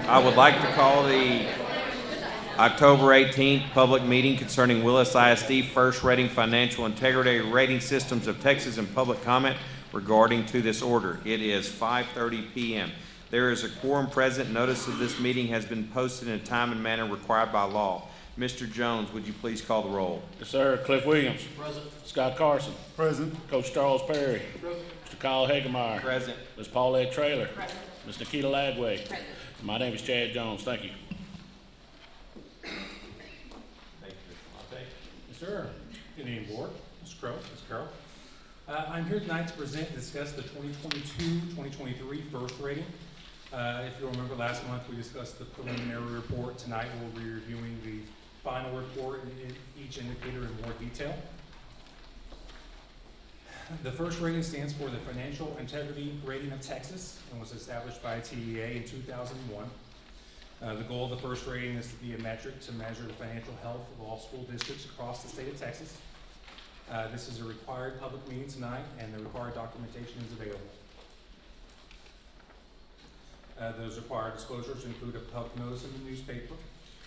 I would like to call the October 18th public meeting concerning Willis ISD first rating financial integrity rating systems of Texas and public comment regarding to this order. It is 5:30 p.m. There is a quorum present. Notice of this meeting has been posted in a time and manner required by law. Mr. Jones, would you please call the roll? Yes, sir. Cliff Williams. Present. Scott Carson. Present. Coach Charles Perry. Present. Mr. Kyle Hagemeyer. Present. Ms. Paulette Traylor. Present. Ms. Nikita Lagway. Present. My name is Chad Jones. Thank you. Yes, sir. Good evening, Board. Mr. Crow, Ms. Carroll. I'm here tonight to present and discuss the 2022-2023 first rating. If you'll remember, last month we discussed the preliminary report. Tonight we'll be reviewing the final report in each indicator in more detail. The first rating stands for the Financial Integrity Rating of Texas and was established by TEA in 2001. The goal of the first rating is to be a metric to measure the financial health of all school districts across the state of Texas. This is a required public meeting tonight, and the required documentation is available. Those required disclosures include a public notice in the newspaper,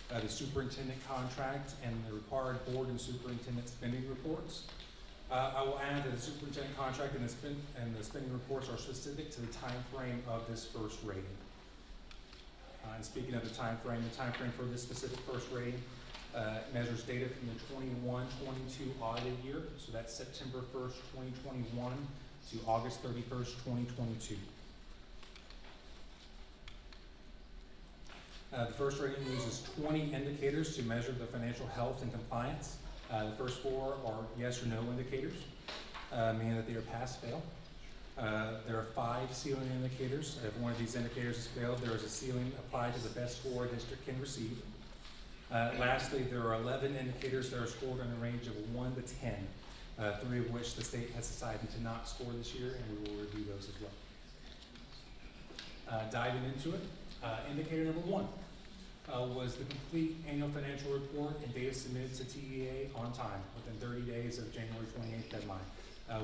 the superintendent contract, and the required board and superintendent spending reports. I will add that the superintendent contract and the spending reports are specific to the time frame of this first rating. And speaking of the time frame for this specific first rating measures data from the 21-22 audited year, so that's September 1st, 2021 to August 31st, 2022. The first rating uses 20 indicators to measure the financial health and compliance. The first four are yes or no indicators, meaning that they are pass-fail. There are 5 ceiling indicators. If one of these indicators has failed, there is a ceiling applied to the best score a district can receive. Lastly, there are 11 indicators that are scored in a range of 1 to 10, 3 of which the state has decided to not score this year, and we will review those as well. Diving into it, indicator number 1 was the complete annual financial report and data submitted to TEA on time within 30 days of January 28th deadline.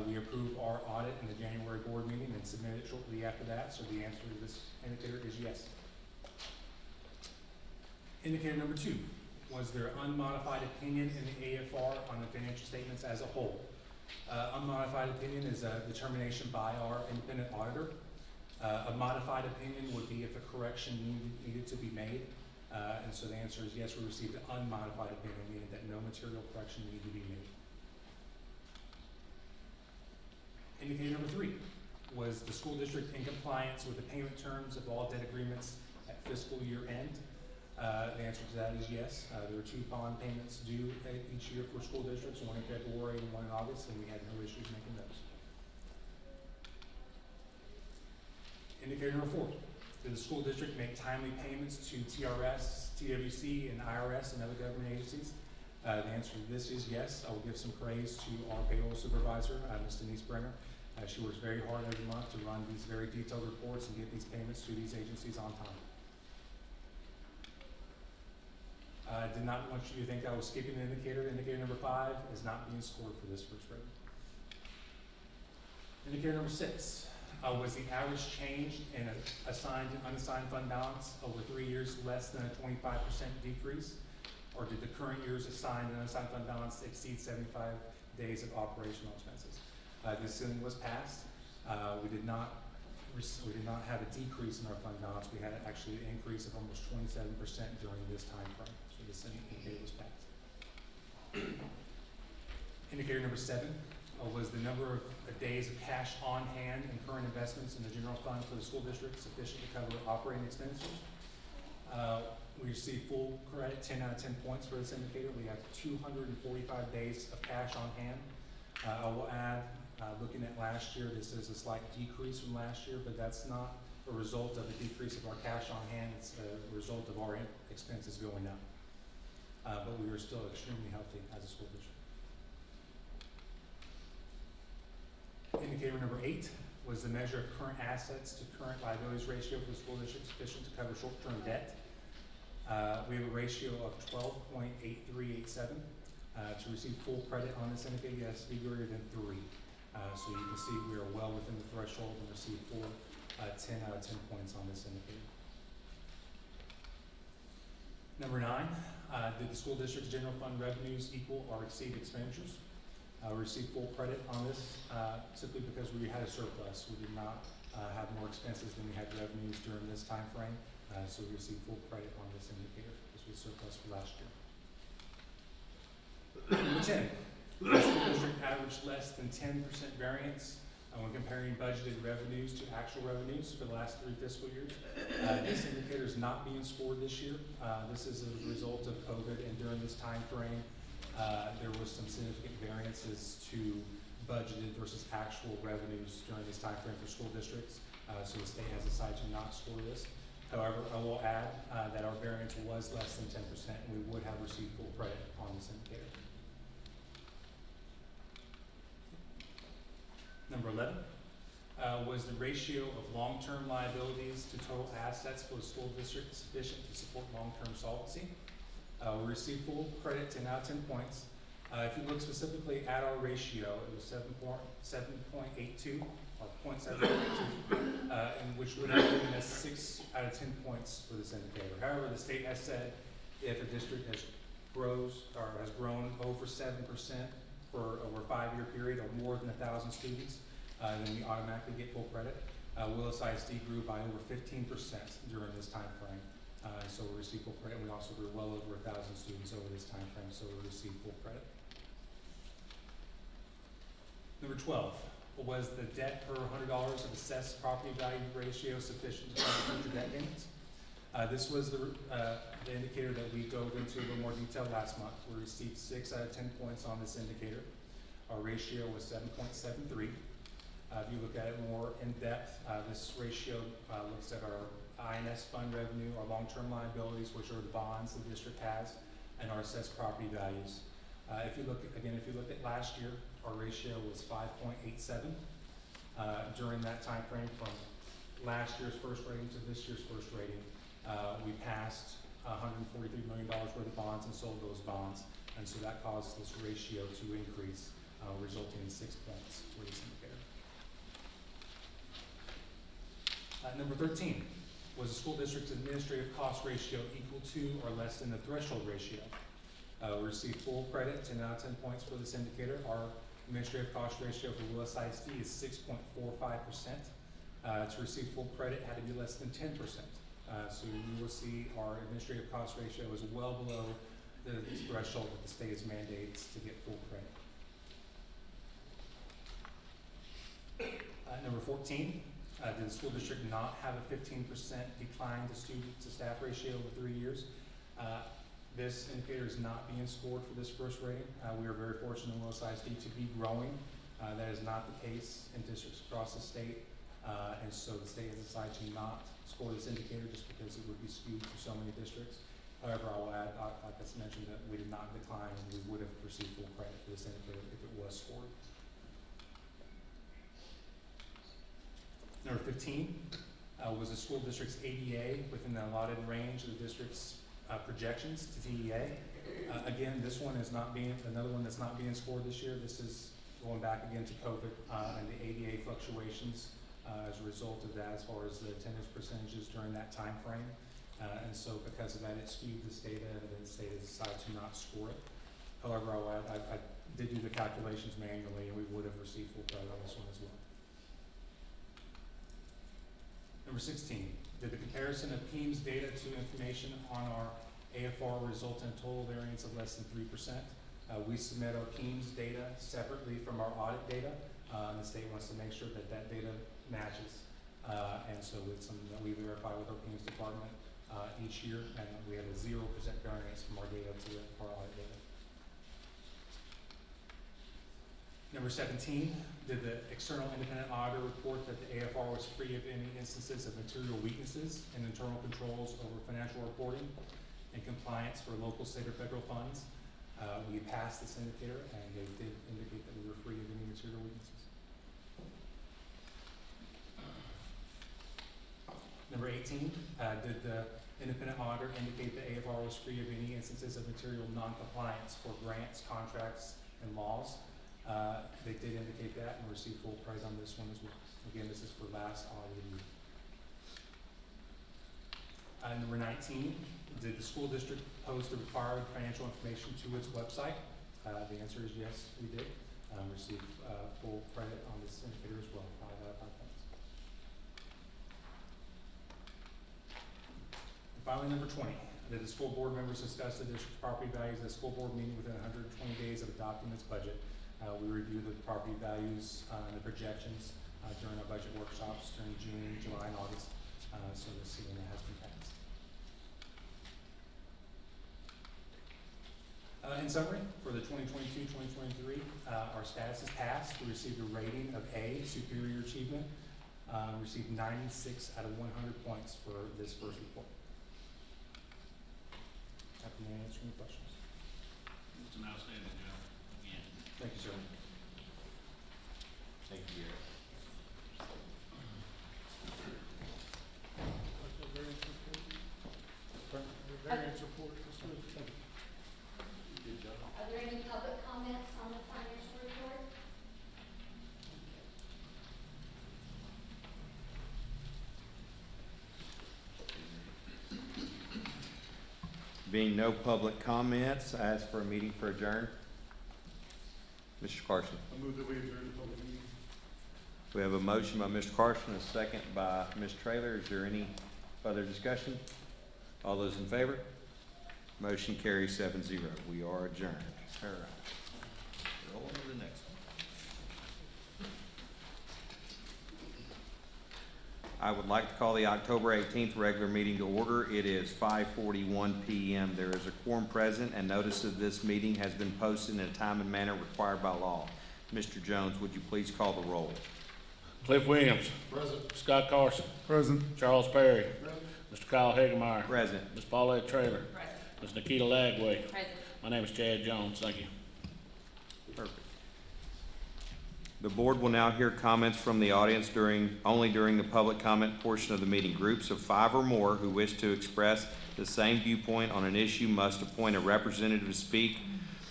We approved our audit in the January board meeting and submitted it shortly after that, so the answer to this indicator is yes. Indicator number 2 was their unmodified opinion in the AFR on the financial statements as a whole. Unmodified opinion is a determination by our independent auditor. A modified opinion would be if a correction needed to be made. And so the answer is yes, we received an unmodified opinion, meaning that no material correction needed to be made. Indicator number 3 was the school district in compliance with the payment terms of all debt agreements at fiscal year end. The answer to that is yes. There were 2 bond payments due each year for school districts, one in February and one in August, and we had no issues making those. Indicator number 4. Did the school district make timely payments to TRS, TWC, and IRS and other government agencies? The answer to this is yes. I will give some praise to our payroll supervisor, Ms. Denise Brenner. She works very hard every month to run these very detailed reports and get these payments to these agencies on time. I did not want you to think I was skipping an indicator. Indicator number 5 is not being scored for this first rating. Indicator number 6. Was the average change in assigned and unassigned fund balance over 3 years less than a 25% decrease? Or did the current year's assigned and unassigned fund balance exceed 75 days of operational expenses? This ceiling was passed. We did not have a decrease in our fund balance. We had actually an increase of almost 27% during this time frame. So this indicator was passed. Indicator number 7 was the number of days of cash on hand and current investments in the general fund for the school district sufficient to cover operating expenditures. We received full credit, 10 out of 10 points for this indicator. We have 245 days of cash on hand. I will add, looking at last year, this is a slight decrease from last year, but that's not a result of a decrease of our cash on hand. It's a result of our expenses going up. But we are still extremely healthy as a school district. Indicator number 8 was the measure of current assets to current liabilities ratio for the school district sufficient to cover short-term debt. We have a ratio of 12.8387. To receive full credit on this indicator, it has to be greater than 3. So you can see we are well within the threshold and receive full 10 out of 10 points on this indicator. Number 9, did the school district's general fund revenues equal or exceed expenditures? We received full credit on this simply because we had a surplus. We did not have more expenses than we had revenues during this time frame, so we received full credit on this indicator. This was surplus for last year. Number 10, the school district averaged less than 10% variance when comparing budgeted revenues to actual revenues for the last 3 fiscal years. This indicator is not being scored this year. This is a result of COVID, and during this time frame, there was some significant variances to budgeted versus actual revenues during this time frame for school districts. So the state has decided to not score this. However, I will add that our variance was less than 10%, and we would have received full credit on this indicator. Number 11, was the ratio of long-term liabilities to total assets for the school district sufficient to support long-term solvency? We received full credit 10 out of 10 points. If you look specifically at our ratio, it was 7.82 or 0.782, and which would have given us 6 out of 10 points for this indicator. However, the state has said if a district has grown over 7% for over a 5-year period or more than 1,000 students, then we automatically get full credit. Willis ISD grew by over 15% during this time frame. So we received full credit, and we also grew well over 1,000 students over this time frame, so we received full credit. Number 12, was the debt per $100 of assessed property value ratio sufficient to cover future debt payments? This was the indicator that we dove into a little more detail last month. We received 6 out of 10 points on this indicator. Our ratio was 7.73. If you look at it more in depth, this ratio looks at our INS fund revenue, our long-term liabilities, which are the bonds the district has, and our assessed property values. If you look at last year, our ratio was 5.87. During that time frame, from last year's first rating to this year's first rating, we passed $143 million worth of bonds and sold those bonds, and so that caused this ratio to increase, resulting in 6 points for this indicator. Number 13, was the school district's administrative cost ratio equal to or less than the threshold ratio? We received full credit, 10 out of 10 points for this indicator. Our administrative cost ratio for Willis ISD is 6.45%. To receive full credit, it had to be less than 10%. So you will see our administrative cost ratio is well below the threshold that the state has mandates to get full credit. Number 14, did the school district not have a 15% decline to student to staff ratio over 3 years? This indicator is not being scored for this first rating. We are very fortunate in Willis ISD to be growing. That is not the case in districts across the state, and so the state has decided to not score this indicator just because it would be skewed for so many districts. However, I will add, like I mentioned, that we did not decline, and we would have received full credit for this indicator if it was scored. Number 15, was the school district's ADA within the allotted range of the district's projections to TEA. Again, this one is another one that's not being scored this year. This is going back again to COVID and the ADA fluctuations as a result of that, as far as the attendance percentages during that time frame. And so because of that, it skewed this data, and then the state has decided to not score it. However, I did do the calculations manually, and we would have received full credit on this one as well. Number 16, did the comparison of PEIMS data to information on our AFR result in a total variance of less than 3%? We submit our PEIMS data separately from our audit data, and the state wants to make sure that that data matches. And so it's something that we verify with our PEIMS department each year, and we have a 0% variance from our data to our audit data. Number 17, did the external independent auditor report that the AFR was free of any instances of material weaknesses in internal controls over financial reporting and compliance for local, state, or federal funds? We passed this indicator, and they did indicate that we were free of any material weaknesses. Number 18, did the independent auditor indicate the AFR was free of any instances of material non-compliance for grants, contracts, and laws? They did indicate that and received full credit on this one as well. Again, this is for last audited year. Number 19, did the school district post the required financial information to its website? The answer is yes, we did. Received full credit on this indicator as well, 5 out of 5 points. And finally, number 20, did the school board members discuss the district's property values at a school board meeting within 120 days of adopting its budget? We reviewed the property values and the projections during our budget workshops during June, July, and August. So the CNA has been passed. In summary, for the 2022-2023, our status is passed. We received a rating of A, superior achievement. Received 96 out of 100 points for this first report. Happy to answer any questions. It's an outstanding job, again. Thank you, sir. Thank you, Gary. Are there any public comments on the financial report? Being no public comments, I ask for a meeting for adjourn. Mr. Carson. I move that we adjourn the public meeting. We have a motion by Mr. Carson, a second by Ms. Traylor. Is there any further discussion? All those in favor? Motion carries 7-0. We are adjourned. All right. Roll on to the next one. I would like to call the October 18th regular meeting to order. It is 5:41 p.m. There is a quorum present, and notice of this meeting has been posted in a time and manner required by law. Mr. Jones, would you please call the roll? Cliff Williams. Present. Scott Carson. Present. Charles Perry. Mr. Kyle Hagemeyer. Present. Ms. Paulette Trailer. Present. Ms. Nikita Lagway. Present. My name is Chad Jones. Thank you. Perfect. The board will now hear comments from the audience only during the public comment portion of the meeting. Groups of 5 or more who wish to express the same viewpoint on an issue must appoint a representative to speak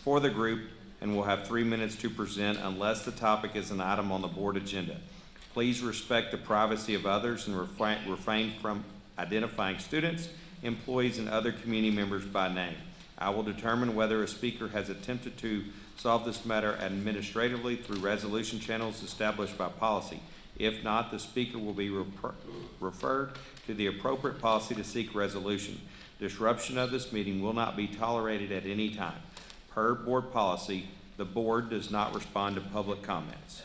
for the group and will have 3 minutes to present unless the topic is an item on the board agenda. Please respect the privacy of others and refrain from identifying students, employees, and other community members by name. I will determine whether a speaker has attempted to solve this matter administratively through resolution channels established by policy. If not, the speaker will be referred to the appropriate policy to seek resolution. Disruption of this meeting will not be tolerated at any time. Per board policy, the board does not respond to public comments.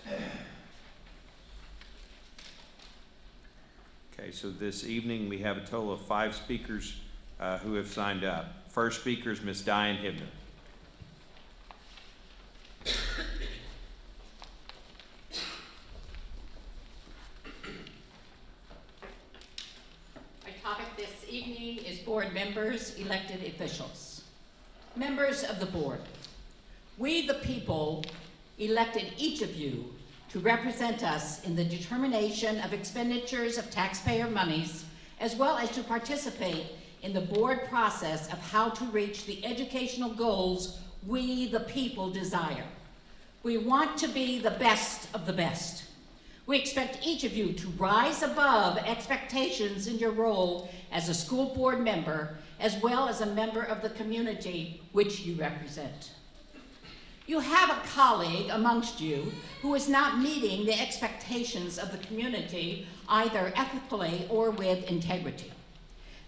Okay, so this evening we have a total of 5 speakers who have signed up. First speaker is Ms. Diane Hibner. Our topic this evening is board members, elected officials. Members of the board, we the people elected each of you to represent us in the determination of expenditures of taxpayer monies, as well as to participate in the board process of how to reach the educational goals we the people desire. We want to be the best of the best. We expect each of you to rise above expectations in your role as a school board member, as well as a member of the community which you represent. You have a colleague amongst you who is not meeting the expectations of the community, either ethically or with integrity.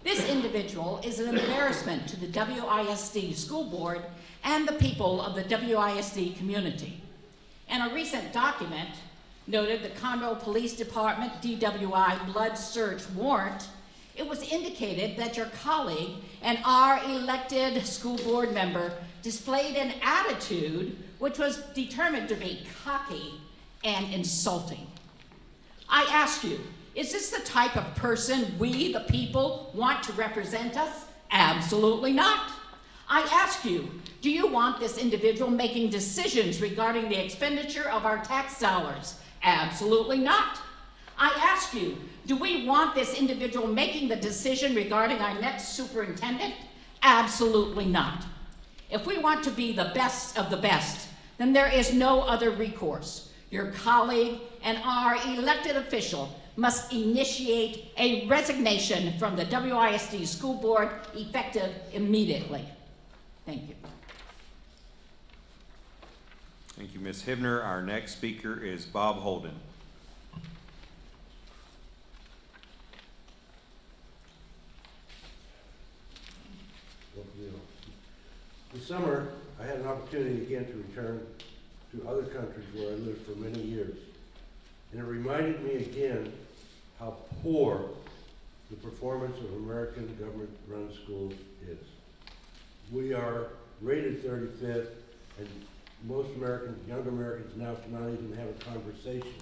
This individual is an embarrassment to the WISD school board and the people of the WISD community. In a recent document, noted the Conroe Police Department DWI blood search warrant, it was indicated that your colleague and our elected school board member displayed an attitude which was determined to be cocky and insulting. I ask you, is this the type of person we, the people, want to represent us? Absolutely not. I ask you, do you want this individual making decisions regarding the expenditure of our tax dollars? Absolutely not. I ask you, do we want this individual making the decision regarding our next superintendent? Absolutely not. If we want to be the best of the best, then there is no other recourse. Your colleague and our elected official must initiate a resignation from the WISD school board effective immediately. Thank you. Thank you, Ms. Hibner. Our next speaker is Bob Holden. This summer, I had an opportunity again to return to other countries where I lived for many years. And it reminded me again how poor the performance of American government-run schools is. We are rated 35th, and most young Americans now cannot even have a conversation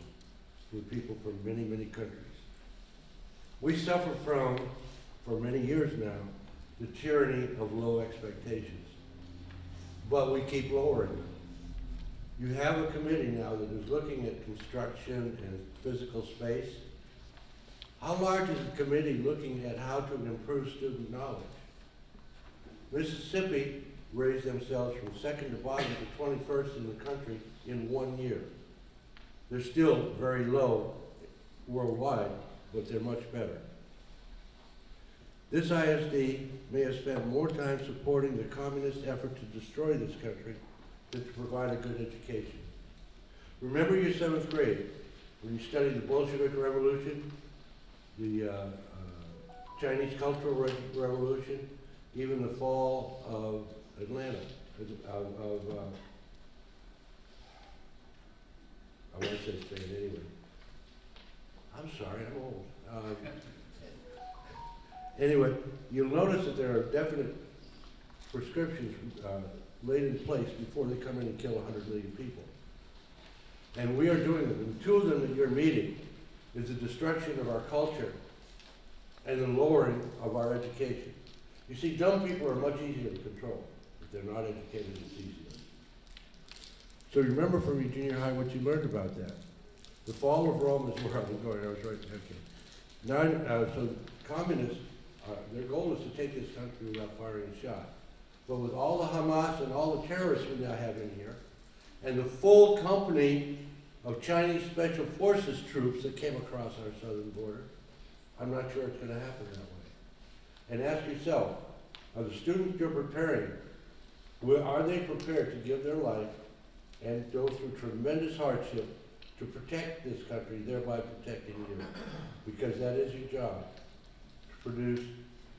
with people from many, many countries. We suffer from, for many years now, the tyranny of low expectations. But we keep lowering them. You have a committee now that is looking at construction and physical space. How large is the committee looking at how to improve student knowledge? Mississippi raised themselves from second to bottom to 21st in the country in 1 year. They're still very low worldwide, but they're much better. This ISD may have spent more time supporting the communist effort to destroy this country than to provide a good education. Remember your 7th grade, when you studied the Bolshevik Revolution, the Chinese Cultural Revolution, even the fall of Atlanta, I want to say Spain anyway. I'm sorry, I'm old. Anyway, you'll notice that there are definite prescriptions laid in place before they come in and kill 100 million people. And we are doing them. And 2 of them that you're meeting is the destruction of our culture and the lowering of our education. You see, dumb people are much easier to control. If they're not educated, it's easier. So remember from your junior high what you learned about that. The fall of Rome is where I'm going. I was right. Okay. Now, so communists, their goal is to take this country without firing a shot. But with all the Hamas and all the terrorists we now have in here, and the full company of Chinese Special Forces troops that came across our southern border, I'm not sure it's going to happen that way. And ask yourself, are the students you're preparing, are they prepared to give their life and go through tremendous hardship to protect this country, thereby protecting you? Because that is your job, to produce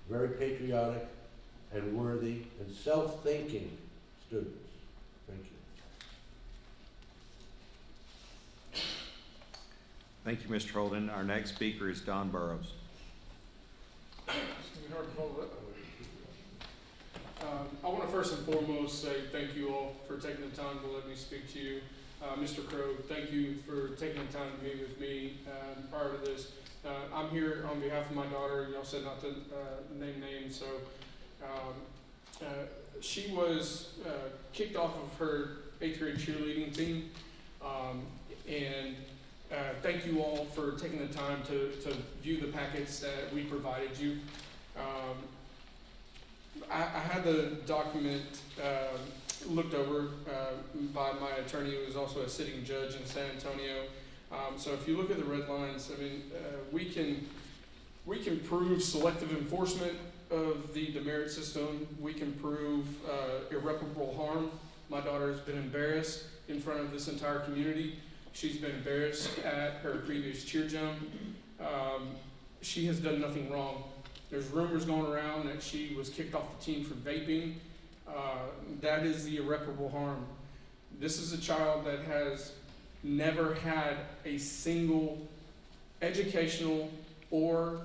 very patriotic and worthy and self-thinking students. Thank you. Thank you, Mr. Holden. Our next speaker is Don Burrows. It's gonna be hard to follow that one. I want to first and foremost say thank you all for taking the time to let me speak to you. Mr. Crow, thank you for taking the time to meet with me prior to this. I'm here on behalf of my daughter. Y'all said not to name names, so she was kicked off of her 8th grade cheerleading team, and thank you all for taking the time to view the packets that we provided you. I had the document looked over by my attorney, who is also a sitting judge in San Antonio. So if you look at the red lines, I mean, we can prove selective enforcement of the demerit system. We can prove irreparable harm. My daughter has been embarrassed in front of this entire community. She's been embarrassed at her previous cheer jump. She has done nothing wrong. There's rumors going around that she was kicked off the team for vaping. That is the irreparable harm. This is a child that has never had a single educational or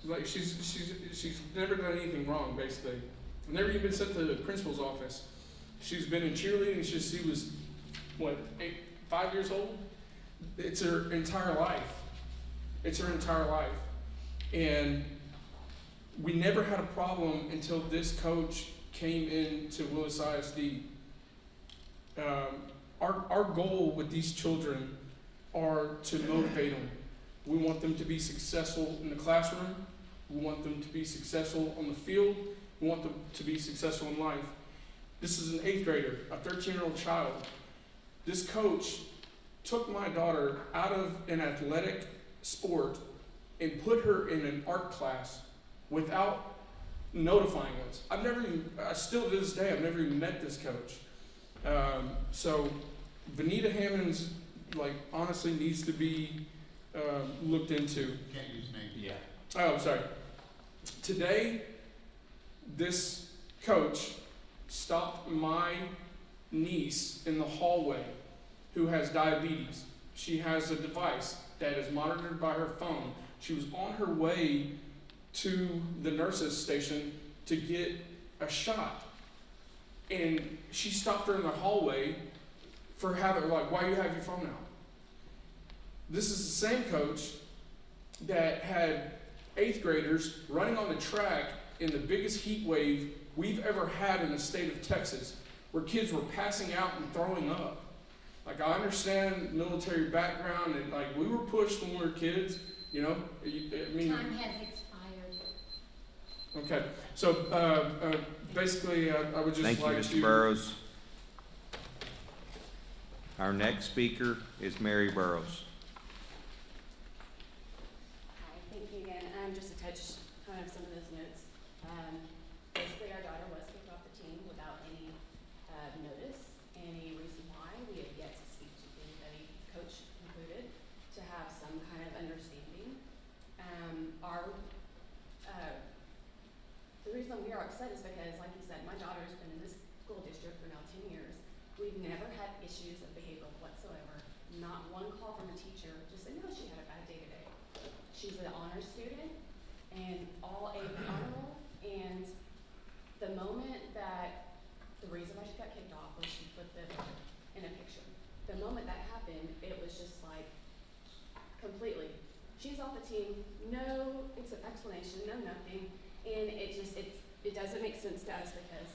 like she's never done anything wrong, basically. Never even been sent to the principal's office. She's been in cheerleading since she was, 5 years old? It's her entire life. It's her entire life. And we never had a problem until this coach came into Willis ISD. Our goal with these children are to motivate them. We want them to be successful in the classroom. We want them to be successful on the field. We want them to be successful in life. This is an 8th grader, a 13-year-old child. This coach took my daughter out of an athletic sport and put her in an art class without notifying us. I still to this day, I've never even met this coach. So Vanita Hammonds, like, honestly needs to be looked into. Can't use names. Yeah. Oh, I'm sorry. Today, this coach stopped my niece in the hallway who has diabetes. She has a device that is monitored by her phone. She was on her way to the nurse's station to get a shot. And she stopped her in the hallway for having, like, why do you have your phone out? This is the same coach that had 8th graders running on the track in the biggest heat wave we've ever had in the state of Texas, where kids were passing out and throwing up. Like, I understand military background, and like, we were pushed when we were kids, you know. I mean, Time has expired. okay. So basically, I would just Thank you, like Mr. to. Burrows. Our next speaker is Mary Burrows. Hi, thank you again. Just to touch kind of some of those notes. Basically, our daughter was kicked off the team without any notice, any reason why. We have yet to speak to anybody, coach included, to have some kind of understanding. The reason we are upset is because, like you said, my daughter's been in this school district for now 10 years. We've never had issues of behavior whatsoever. Not one call from a teacher just saying, no, she had a bad day today. She's an honors student and all A honor roll. And the moment that, the reason why she got kicked off was she put the in a picture. The moment that happened, it was just like, completely. She's off the team, no explanation, no nothing. And it doesn't make sense to us, because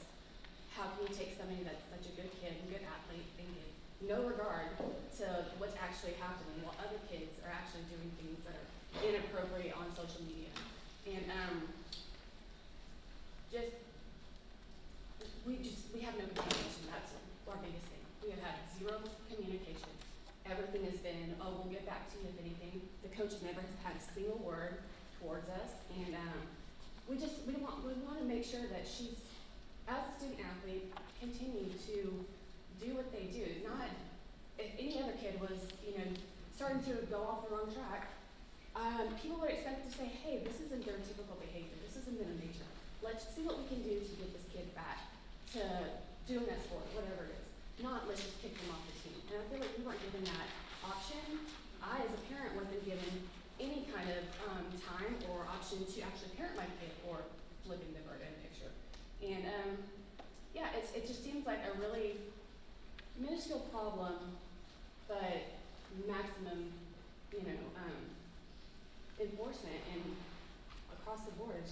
how can you take somebody that's such a good kid and good athlete and give no regard to what's actually happening while other kids are actually doing things that are inappropriate on social media? And we have no communication. That's our biggest thing. We have had zero communication. Everything has been, oh, we'll get back to you if anything. The coaches never have had a single word towards us, and we want to make sure that she's, as a student athlete, continue to do what they do. Not if any other kid was, starting to go off the wrong track, people are expected to say, hey, this isn't their typical behavior. This isn't their nature. Let's see what we can do to get this kid back to doing that sport, whatever it is. Not let's just kick them off the team. And I feel like we weren't given that option. I, as a parent, wasn't given any kind of time or option to actually parent my kid or flipping the bird in a picture. And it just seems like a really minuscule problem, but maximum, enforcement and across the board.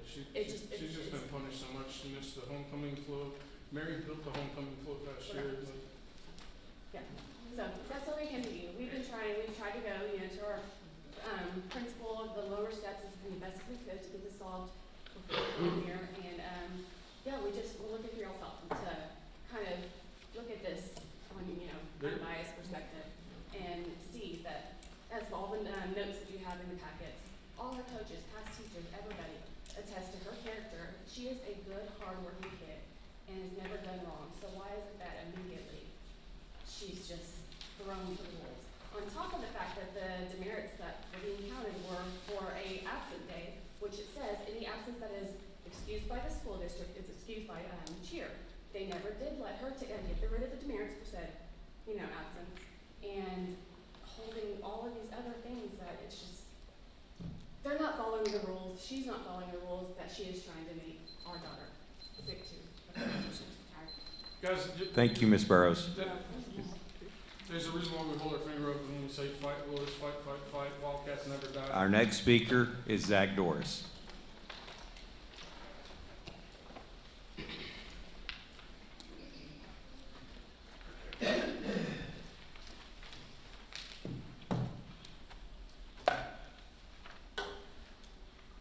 She's just been punished so much. She missed the homecoming float. Mary built the homecoming float last year. Yeah. So that's what we can do. We've tried to go, to our principal of the lower steps as best as we could to get this solved before we come here. And we're looking for y'all's help to kind of look at this on, unbiased perspective and see that, as all the notes that you have in the packets, all our coaches, past teachers, everybody attest to her character. She is a good, hardworking kid and has never done wrong. So why is it that immediately she's just thrown to the wolves? On top of the fact that the demerits that were being counted were for a absent day, which it says any absence that is excused by the school district is excused by cheer. They never did let her get rid of the demerits for said, absence, and holding all of these other things that it's just, they're not following the rules. She's not following the rules that she is trying to make our daughter stick to. Guys, Thank you, Ms. Burrows. there's a reason why we hold our finger up when we say fight, Willis, fight, fight, fight. Wildcats never die. Our next speaker is Zach Doris.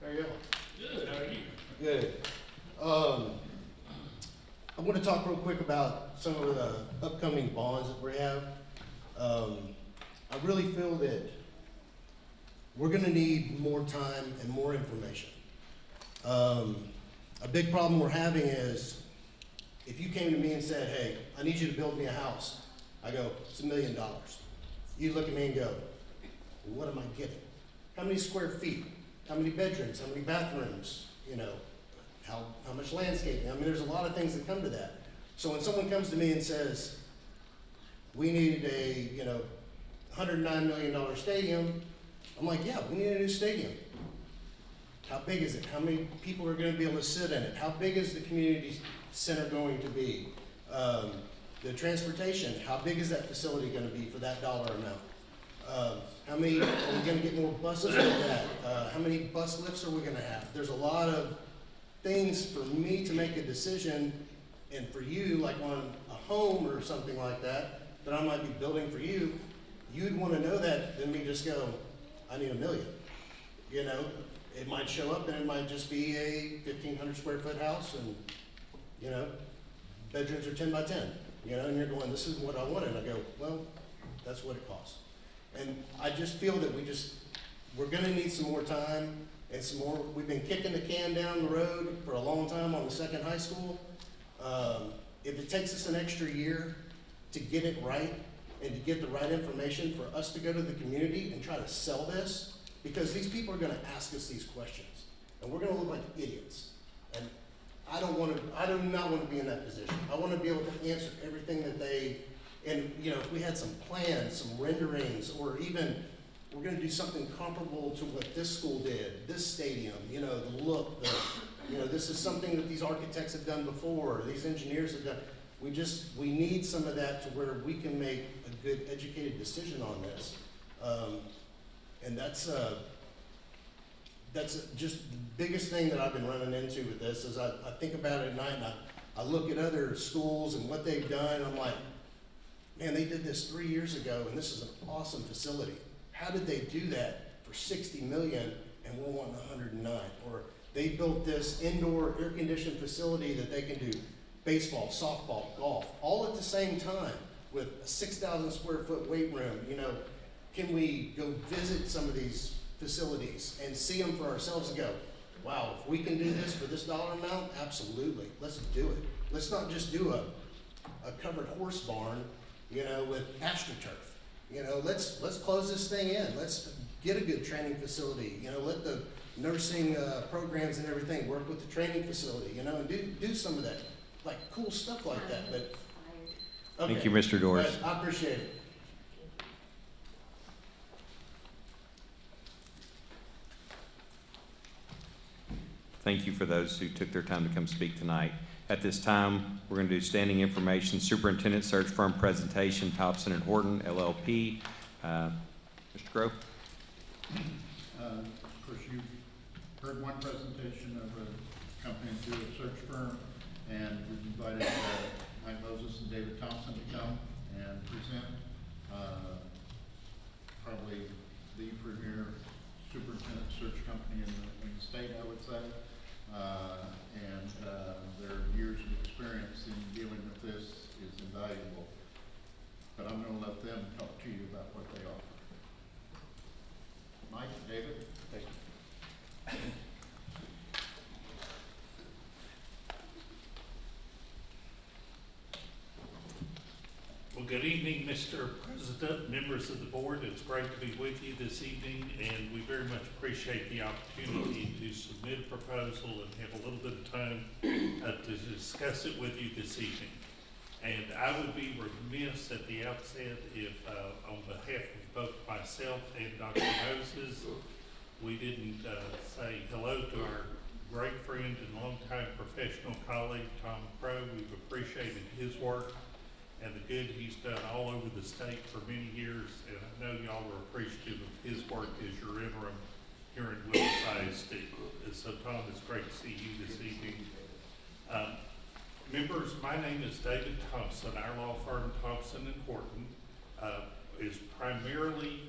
There you go. Good. How are you? Good. I want to talk real quick about some of the upcoming bonds that we have. I really feel that we're gonna need more time and more information. A big problem we're having is, if you came to me and said, hey, I need you to build me a house, I go, it's $1 million. You look at me and go, what am I getting? How many square feet? How many bedrooms? How many bathrooms? You know, how much landscaping? I mean, there's a lot of things that come to that. So when someone comes to me and says, we need a, $109 million stadium, I'm like, yeah, we need a new stadium. How big is it? How many people are gonna be able to sit in it? How big is the community center going to be? The transportation, how big is that facility gonna be for that dollar amount? How many, are we gonna get more buses with that? How many bus lifts are we gonna have? There's a lot of things for me to make a decision, and for you, like on a home or something like that I might be building for you, you'd wanna know that than me just go, I need $1 million. It might show up and it might just be a 1,500 square foot house and, bedrooms are 10 by 10, and you're going, this is what I wanted. And I go, well, that's what it costs. And I just feel that we're gonna need some more time and some more, we've been kicking the can down the road for a long time on the second high school. If it takes us an extra year to get it right and to get the right information for us to go to the community and try to sell this, because these people are gonna ask us these questions and we're gonna look like idiots. And I do not wanna be in that position. I wanna be able to answer everything that if we had some plans, some renderings, or even, we're gonna do something comparable to what this school did, this stadium, the look, this is something that these architects have done before, these engineers have done. We need some of that to where we can make a good educated decision on this. And that's just the biggest thing that I've been running into with this is I think about it at night and I look at other schools and what they've done, and I'm like, man, they did this 3 years ago and this is an awesome facility. How did they do that for $60 million and we're wanting 109? Or they built this indoor air-conditioned facility that they can do baseball, softball, golf, all at the same time with a 6,000 square foot weight room. Can we go visit some of these facilities and see them for ourselves and go, wow, if we can do this for this dollar amount, absolutely, let's do it. Let's not just do a covered horse barn, with AstroTurf. Let's close this thing in. Let's get a good training facility. Let the nursing programs and everything work with the training facility. And do some of that, like cool stuff like that. But okay. Thank you, Mr. Doris. I appreciate it. Thank you for those who took their time to come speak tonight. At this time, we're going to do standing information, superintendent search firm presentation, Thompson and Horton, LLP. Mr. Grove? Of course, you've heard one presentation of a company through a search firm, and we've invited Mike Moses and David Thompson to come and present. Probably the premier superintendent search company in the state, I would say. Their years of experience in dealing with this is invaluable. But I'm going to let them talk to you about what they offer. Mike, David? Thank you. Well, good evening, Mr. President, members of the board. It's great to be with you this evening, and we very much appreciate the opportunity to submit a proposal and have a little bit of time to discuss it with you this evening. And I would be remiss at the outset if, on behalf of both myself and Dr. Moses, we didn't say hello to our great friend and longtime professional colleague, Tom Crow. We've appreciated his work and the good he's done all over the state for many years, and I know y'all are appreciative of his work as your interim here in Willis ISD. And so, Tom, it's great to see you this evening. Members, my name is David Thompson. Our law firm, Thompson and Horton, is primarily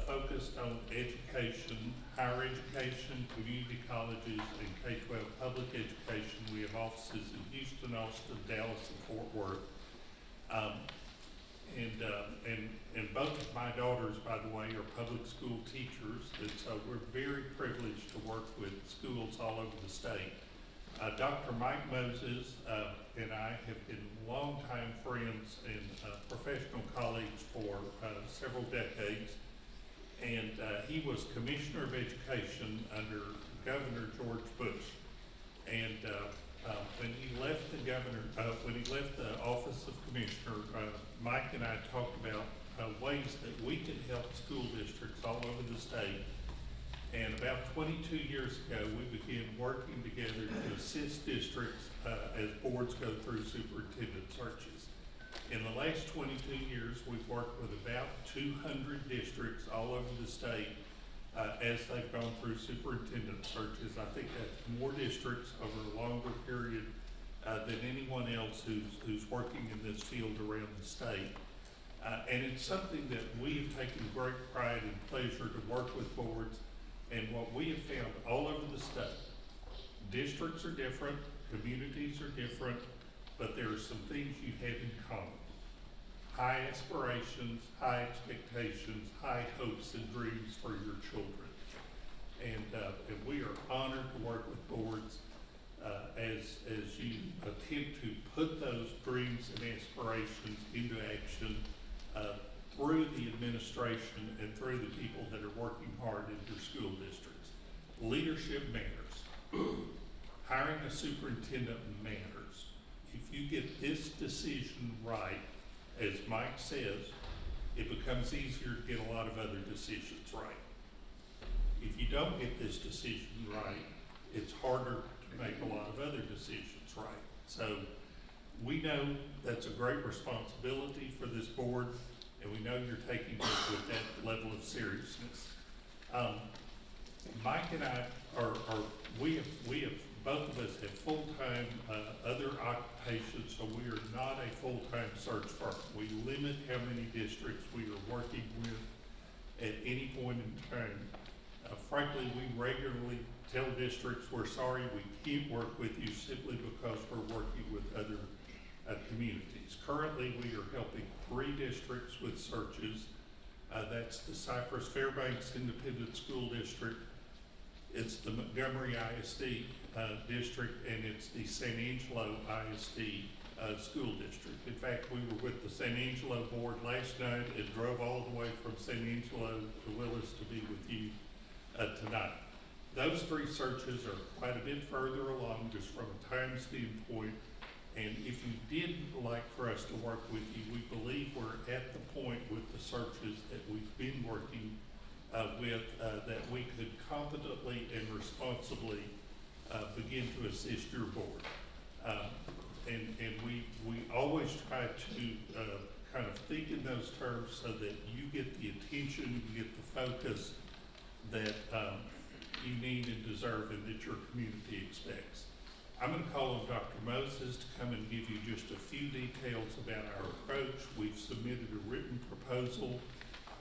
focused on education, higher education, community colleges, and K-12 public education. We have offices in Houston, Austin, Dallas, and Fort Worth. And both of my daughters, by the way, are public school teachers, and so we're very privileged to work with schools all over the state. Dr. Mike Moses and I have been longtime friends and professional colleagues for several decades. And he was Commissioner of Education under Governor George Bush. And when he left the office of Commissioner, Mike and I talked about ways that we could help school districts all over the state. And about 22 years ago, we began working together to assist districts as boards go through superintendent searches. In the last 22 years, we've worked with about 200 districts all over the state as they've gone through superintendent searches. I think that's more districts over a longer period than anyone else who's working in this field around the state. And it's something that we have taken great pride and pleasure to work with boards. And what we have found all over the state, districts are different, communities are different, but there are some things you have in common. High aspirations, high expectations, high hopes and dreams for your children. And we are honored to work with boards as you attempt to put those dreams and aspirations into action through the administration and through the people that are working hard in your school districts. Leadership matters. Hiring a superintendent matters. If you get this decision right, as Mike says, it becomes easier to get a lot of other decisions right. If you don't get this decision right, it's harder to make a lot of other decisions right. So we know that's a great responsibility for this board, and we know you're taking it with that level of seriousness. Mike and I we have both of us have full-time other occupations, so we are not a full-time search firm. We limit how many districts we are working with at any point in time. Frankly, we regularly tell districts we're sorry we can't work with you simply because we're working with other communities. Currently, we are helping 3 districts with searches. That's the Cypress Fairbanks Independent School District, it's the Montgomery ISD district, and it's the San Angelo ISD school district. In fact, we were with the San Angelo board last night and drove all the way from San Angelo to Willis to be with you tonight. Those 3 searches are quite a bit further along just from a time standpoint. And if you did like for us to work with you, we believe we're at the point with the searches that we've been working with that we could competently and responsibly begin to assist your board. And we always try to kind of think in those terms so that you get the attention, you get the focus that you need and deserve and that your community expects. I'm going to call on Dr. Moses to come and give you just a few details about our approach. We've submitted a written proposal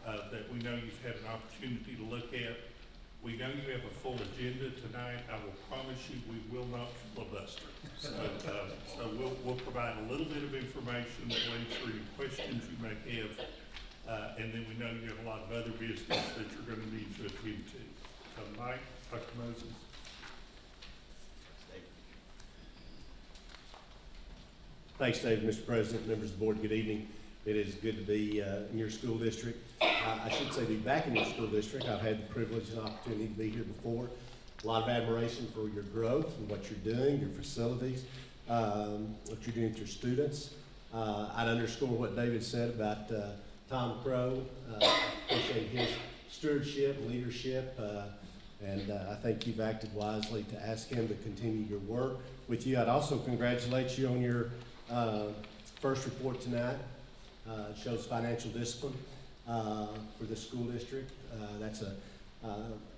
that we know you've had an opportunity to look at. We know you have a full agenda tonight. I will promise you we will not filibuster. So we'll provide a little bit of information that will answer any questions you may have. And then we know you have a lot of other business that you're going to need to attend to. Mike, Dr. Moses. Thanks, Dave. Mr. President, members of the board, good evening. It is good to be in your school district. I should say be back in your school district. I've had the privilege and opportunity to be here before. A lot of admiration for your growth and what you're doing, your facilities, what you're doing with your students. I'd underscore what David said about Tom Crow. Appreciate his stewardship, leadership, and I think you've acted wisely to ask him to continue your work with you. I'd also congratulate you on your first report tonight. It shows financial discipline for the school district. That's a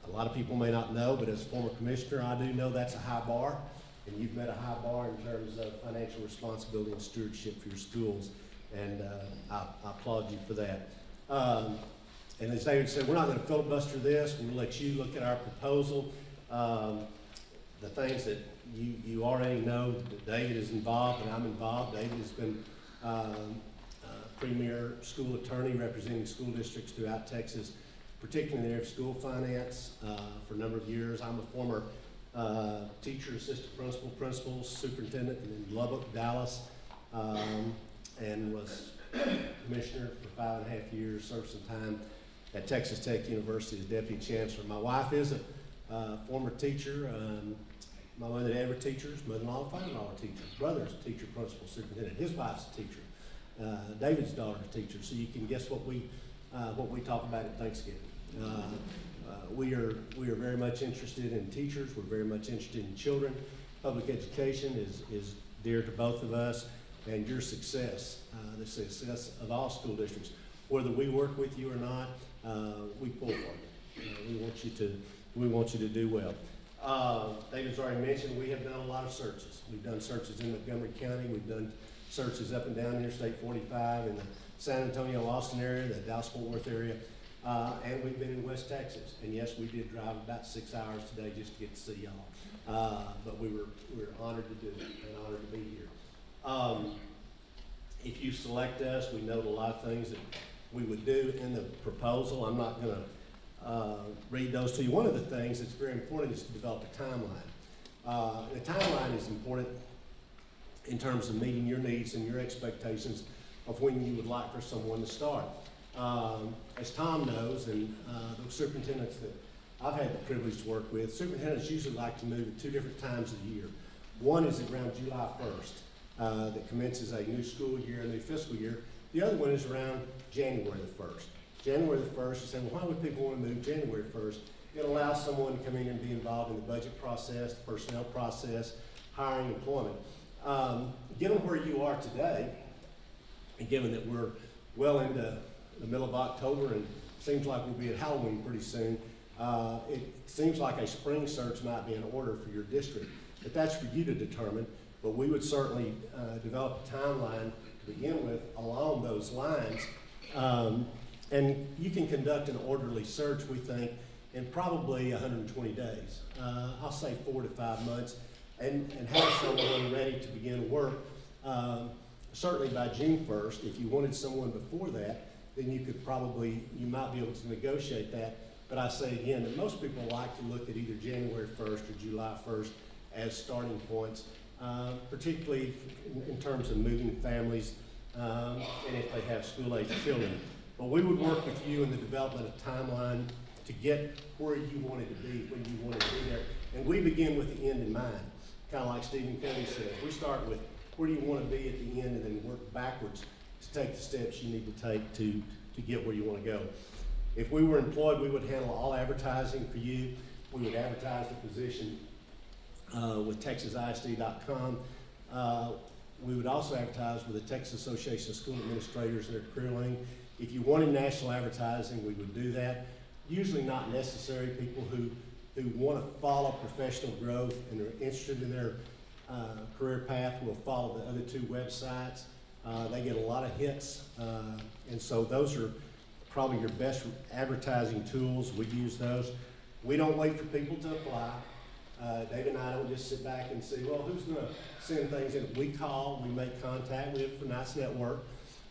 lot of people may not know, but as a former commissioner, I do know that's a high bar, and you've met a high bar in terms of financial responsibility and stewardship for your schools, and I applaud you for that. And as David said, we're not gonna filibuster this, we'll let you look at our proposal. The things that you already know, that David is involved and I'm involved. David has been premier school attorney representing school districts throughout Texas, particularly in the area of school finance for a number of years. I'm a former teacher, assistant principal, superintendent in Lubbock, Dallas, and was commissioner for 5.5 years, served some time at Texas Tech University as deputy chancellor. My wife is a former teacher. My mother and dad were teachers, mother-in-law and father-in-law were teachers. Brother's a teacher, principal, superintendent. His wife's a teacher. David's daughter's a teacher. So you can guess what we talk about at Thanksgiving. We are very much interested in teachers. We're very much interested in children. Public education is dear to both of us, and your success, the success of all school districts, whether we work with you or not, we pull for you. We want you to do well. David's already mentioned we have done a lot of searches. We've done searches in Montgomery County. We've done searches up and down Interstate 45 in the San Antonio, Austin area, the Dallas-Fort Worth area, and we've been in West Texas. And yes, we did drive about 6 hours today just to get to see y'all. But we were honored to do it and honored to be here. If you select us, we know a lot of things that we would do in the proposal. I'm not going to read those to you. One of the things that's very important is to develop a timeline. The timeline is important in terms of meeting your needs and your expectations of when you would like for someone to start. As Tom knows, and the superintendents that I've had the privilege to work with, superintendents usually like to move at 2 different times of the year. One is around July 1st, that commences a new school year, a new fiscal year. The other one is around January the 1st. January the 1st, you say, well, why would people want to move January 1st? It allows someone to come in and be involved in the budget process, the personnel process, hiring, employment. Given where you are today, and given that we're well into the middle of October and it seems like we'll be at Halloween pretty soon, it seems like a spring search might be in order for your district. But that's for you to determine. But we would certainly develop a timeline to begin with along those lines. And you can conduct an orderly search, we think, in probably 120 days. I'll say 4 to 5 months, and have someone ready to begin work. Certainly by June 1st. If you wanted someone before that, then you might be able to negotiate that. But I say again that most people like to look at either January 1st or July 1st as starting points, particularly in terms of moving families and if they have school-age children. But we would work with you in the development of timeline to get where you wanted to be, when you wanted to be there. And we begin with the end in mind, kind of like Stephen Covey said. We start with where do you want to be at the end and then work backwards to take the steps you need to take to get where you want to go. If we were employed, we would handle all advertising for you. We would advertise the position with TexasISD.com. We would also advertise with the Texas Association of School Administrators and their career link. If you wanted national advertising, we would do that. Usually not necessary. People who want to follow professional growth and are interested in their career path will follow the other 2 websites. They get a lot of hits, and so those are probably your best advertising tools. We use those. We don't wait for people to apply. David and I don't just sit back and say, well, who's going to send things in? We call, we make contact. We have a nice network.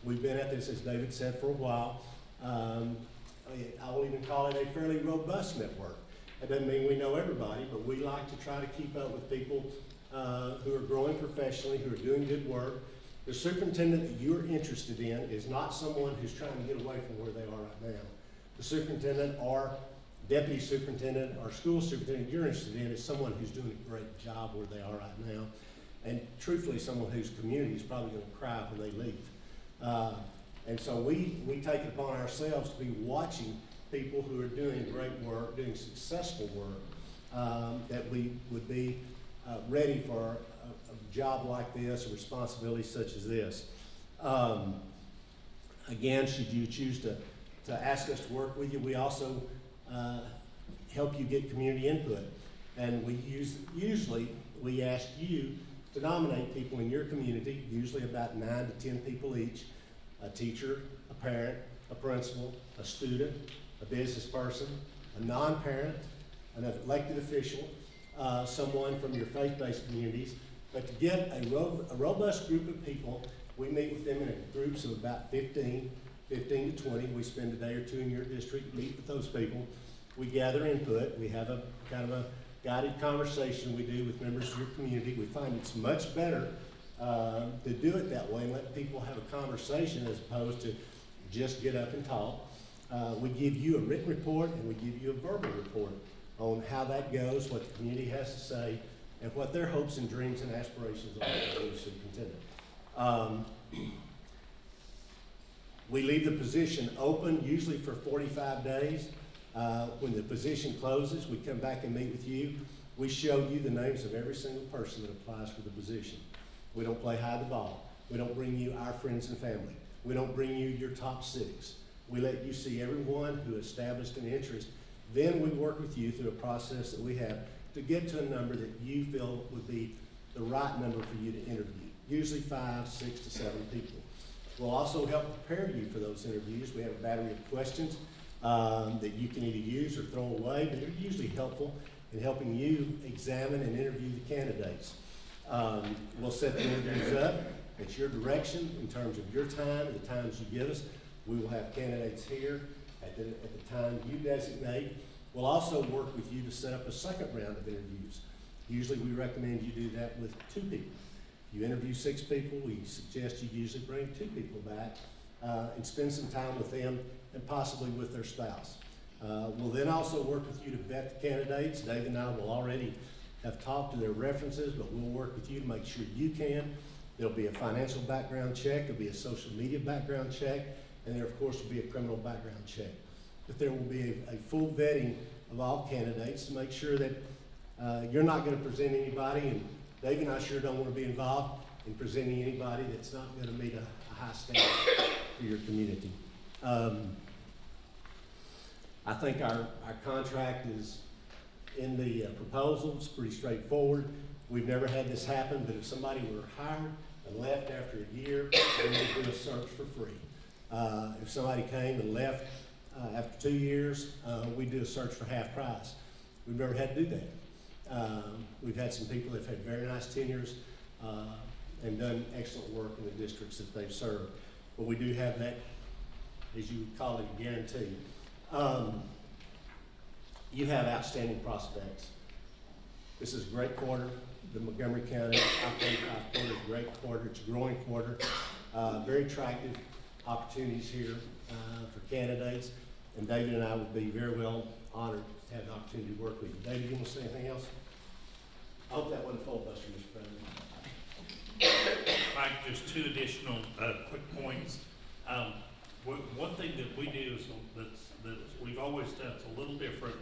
We've been at this, as David said, for a while. I will even call it a fairly robust network. That doesn't mean we know everybody, but we like to try to keep up with people who are growing professionally, who are doing good work. The superintendent that you're interested in is not someone who's trying to get away from where they are right now. The superintendent or deputy superintendent or school superintendent you're interested in is someone who's doing a great job where they are right now. And truthfully, someone whose community is probably going to cry when they leave. And so we take it upon ourselves to be watching people who are doing great work, doing successful work, that we would be ready for a job like this, a responsibility such as this. Again, should you choose to ask us to work with you, we also help you get community input. And usually we ask you to nominate people in your community, usually about 9 to 10 people each, a teacher, a parent, a principal, a student, a business person, a non-parent, an elected official, someone from your faith-based communities. But to get a robust group of people, we meet with them in groups of about 15 to 20. We spend a day or two in your district, meet with those people. We gather input. We have a kind of a guided conversation we do with members of your community. We find it's much better to do it that way and let people have a conversation as opposed to just get up and talk. We give you a written report and we give you a verbal report on how that goes, what the community has to say, and what their hopes and dreams and aspirations are as a superintendent. We leave the position open usually for 45 days. When the position closes, we come back and meet with you. We show you the names of every single person that applies for the position. We don't play hide the ball. We don't bring you our friends and family. We don't bring you your top 6. We let you see everyone who established an interest. Then we work with you through a process that we have to get to a number that you feel would be the right number for you to interview. Usually 5, 6 to 7 people. We'll also help prepare you for those interviews. We have a battery of questions that you can either use or throw away, but they're usually helpful in helping you examine and interview the candidates. We'll set the interviews up at your direction in terms of your time and the times you give us. We will have candidates here at the time you designate. We'll also work with you to set up a second round of interviews. Usually we recommend you do that with 2 people. If you interview 6 people, we suggest you usually bring 2 people back and spend some time with them and possibly with their spouse. We'll then also work with you to vet the candidates. Dave and I will already have talked to their references, but we'll work with you to make sure you can. There'll be a financial background check, there'll be a social media background check, and there of course will be a criminal background check. But there will be a full vetting of all candidates to make sure that you're not going to present anybody, and Dave and I sure don't want to be involved in presenting anybody that's not going to meet a high standard for your community. I think our contract is in the proposal. It's pretty straightforward. We've never had this happen, but if somebody were hired and left after a year, we would do a search for free. If somebody came and left after 2 years, we do a search for half price. We've never had to do that. We've had some people that have had very nice tenures and done excellent work in the districts that they've served. But we do have that, as you would call it, guarantee. You have outstanding prospects. This is a great quarter. The Montgomery County I-35 quarter is a great quarter. It's a growing quarter. Very attractive opportunities here for candidates. And David and I would be very well honored to have the opportunity to work with you. David, you want to say anything else? I hope that wasn't filibuster, Mr. President. Mike, just 2 additional quick points. One thing that we do is that we've always done, it's a little different.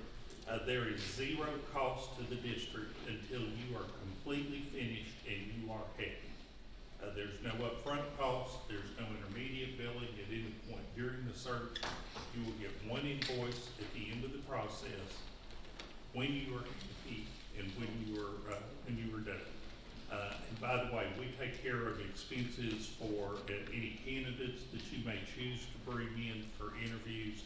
There is 0 cost to the district until you are completely finished and you are happy. There's no upfront cost, there's no intermediate billing at any point during the search. You will get 1 invoice at the end of the process when you are happy and when you are done. And by the way, we take care of expenses for any candidates that you may choose to bring in for interviews.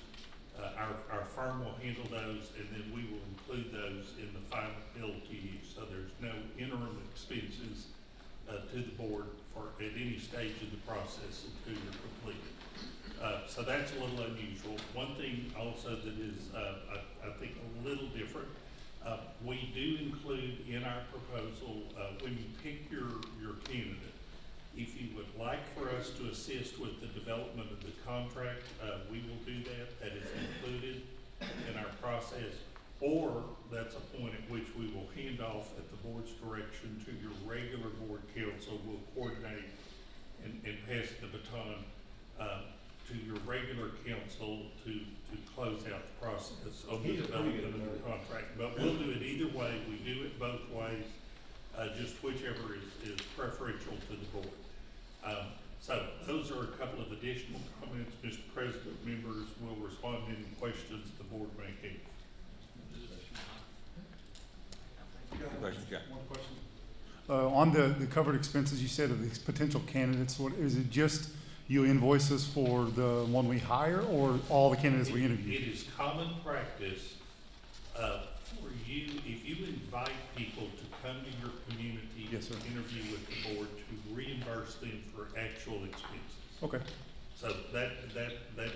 Our firm will handle those, and then we will include those in the final bill to you. So there's no interim expenses to the board at any stage of the process until you're completed. So that's a little unusual. One thing also that is, I think, a little different. We do include in our proposal, when you pick your candidate, if you would like for us to assist with the development of the contract, we will do that. That is included in our process. Or that's a point at which we will hand off at the board's direction to your regular board council. We'll coordinate and pass the baton to your regular council to close out the process of the development of the contract. But we'll do it either way. We do it both ways, just whichever is preferential to the board. So those are a couple of additional comments. Mr. President, members will respond to any questions the board may have. Questions, Jack? One question. On the covered expenses, you said of these potential candidates, what is it? Just you invoice us for the one we hire or all the candidates we interview? It is common practice, for you, if you invite people to come to your community Yes, sir. to interview with the board, to reimburse them for actual expenses. Okay, So that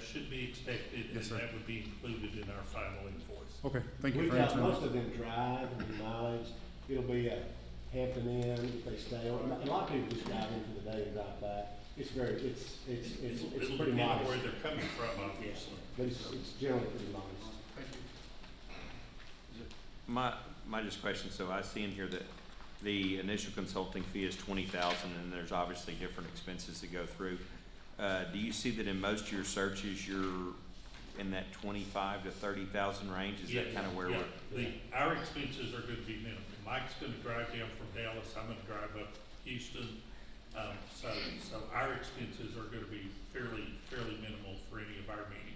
should be expected, and Yes, sir. that would be included in our final invoice. okay, thank you We've for got answering. most of them drive and mileage. It'll be a Hampton Inn if they stay on. A lot of people just drive in for the day and drive back. It's pretty It'll pretty depend on where modest. they're coming from, obviously. But it's generally pretty modest. My just question, so I see in here that the initial consulting fee is $20,000, and there's obviously different expenses that go through. Do you see that in most of your searches, you're in that 25 to 30,000 range? Is that kind of where Yeah, we're? our expenses are gonna be minimal. Mike's gonna drive down from Dallas, I'm gonna drive up Houston. So our expenses are gonna be fairly minimal for any of our meetings.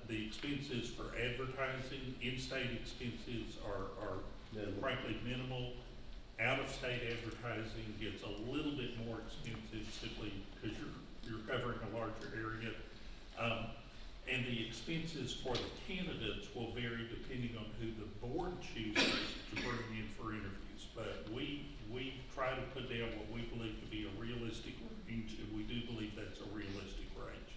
The expenses for advertising, in-state expenses are Minimal. frankly minimal. Out-of-state advertising gets a little bit more expensive simply because you're covering a larger area. And the expenses for the candidates will vary depending on who the board chooses to bring in for interviews. But we try to put down what we believe to be a realistic range, and we do believe that's a realistic range.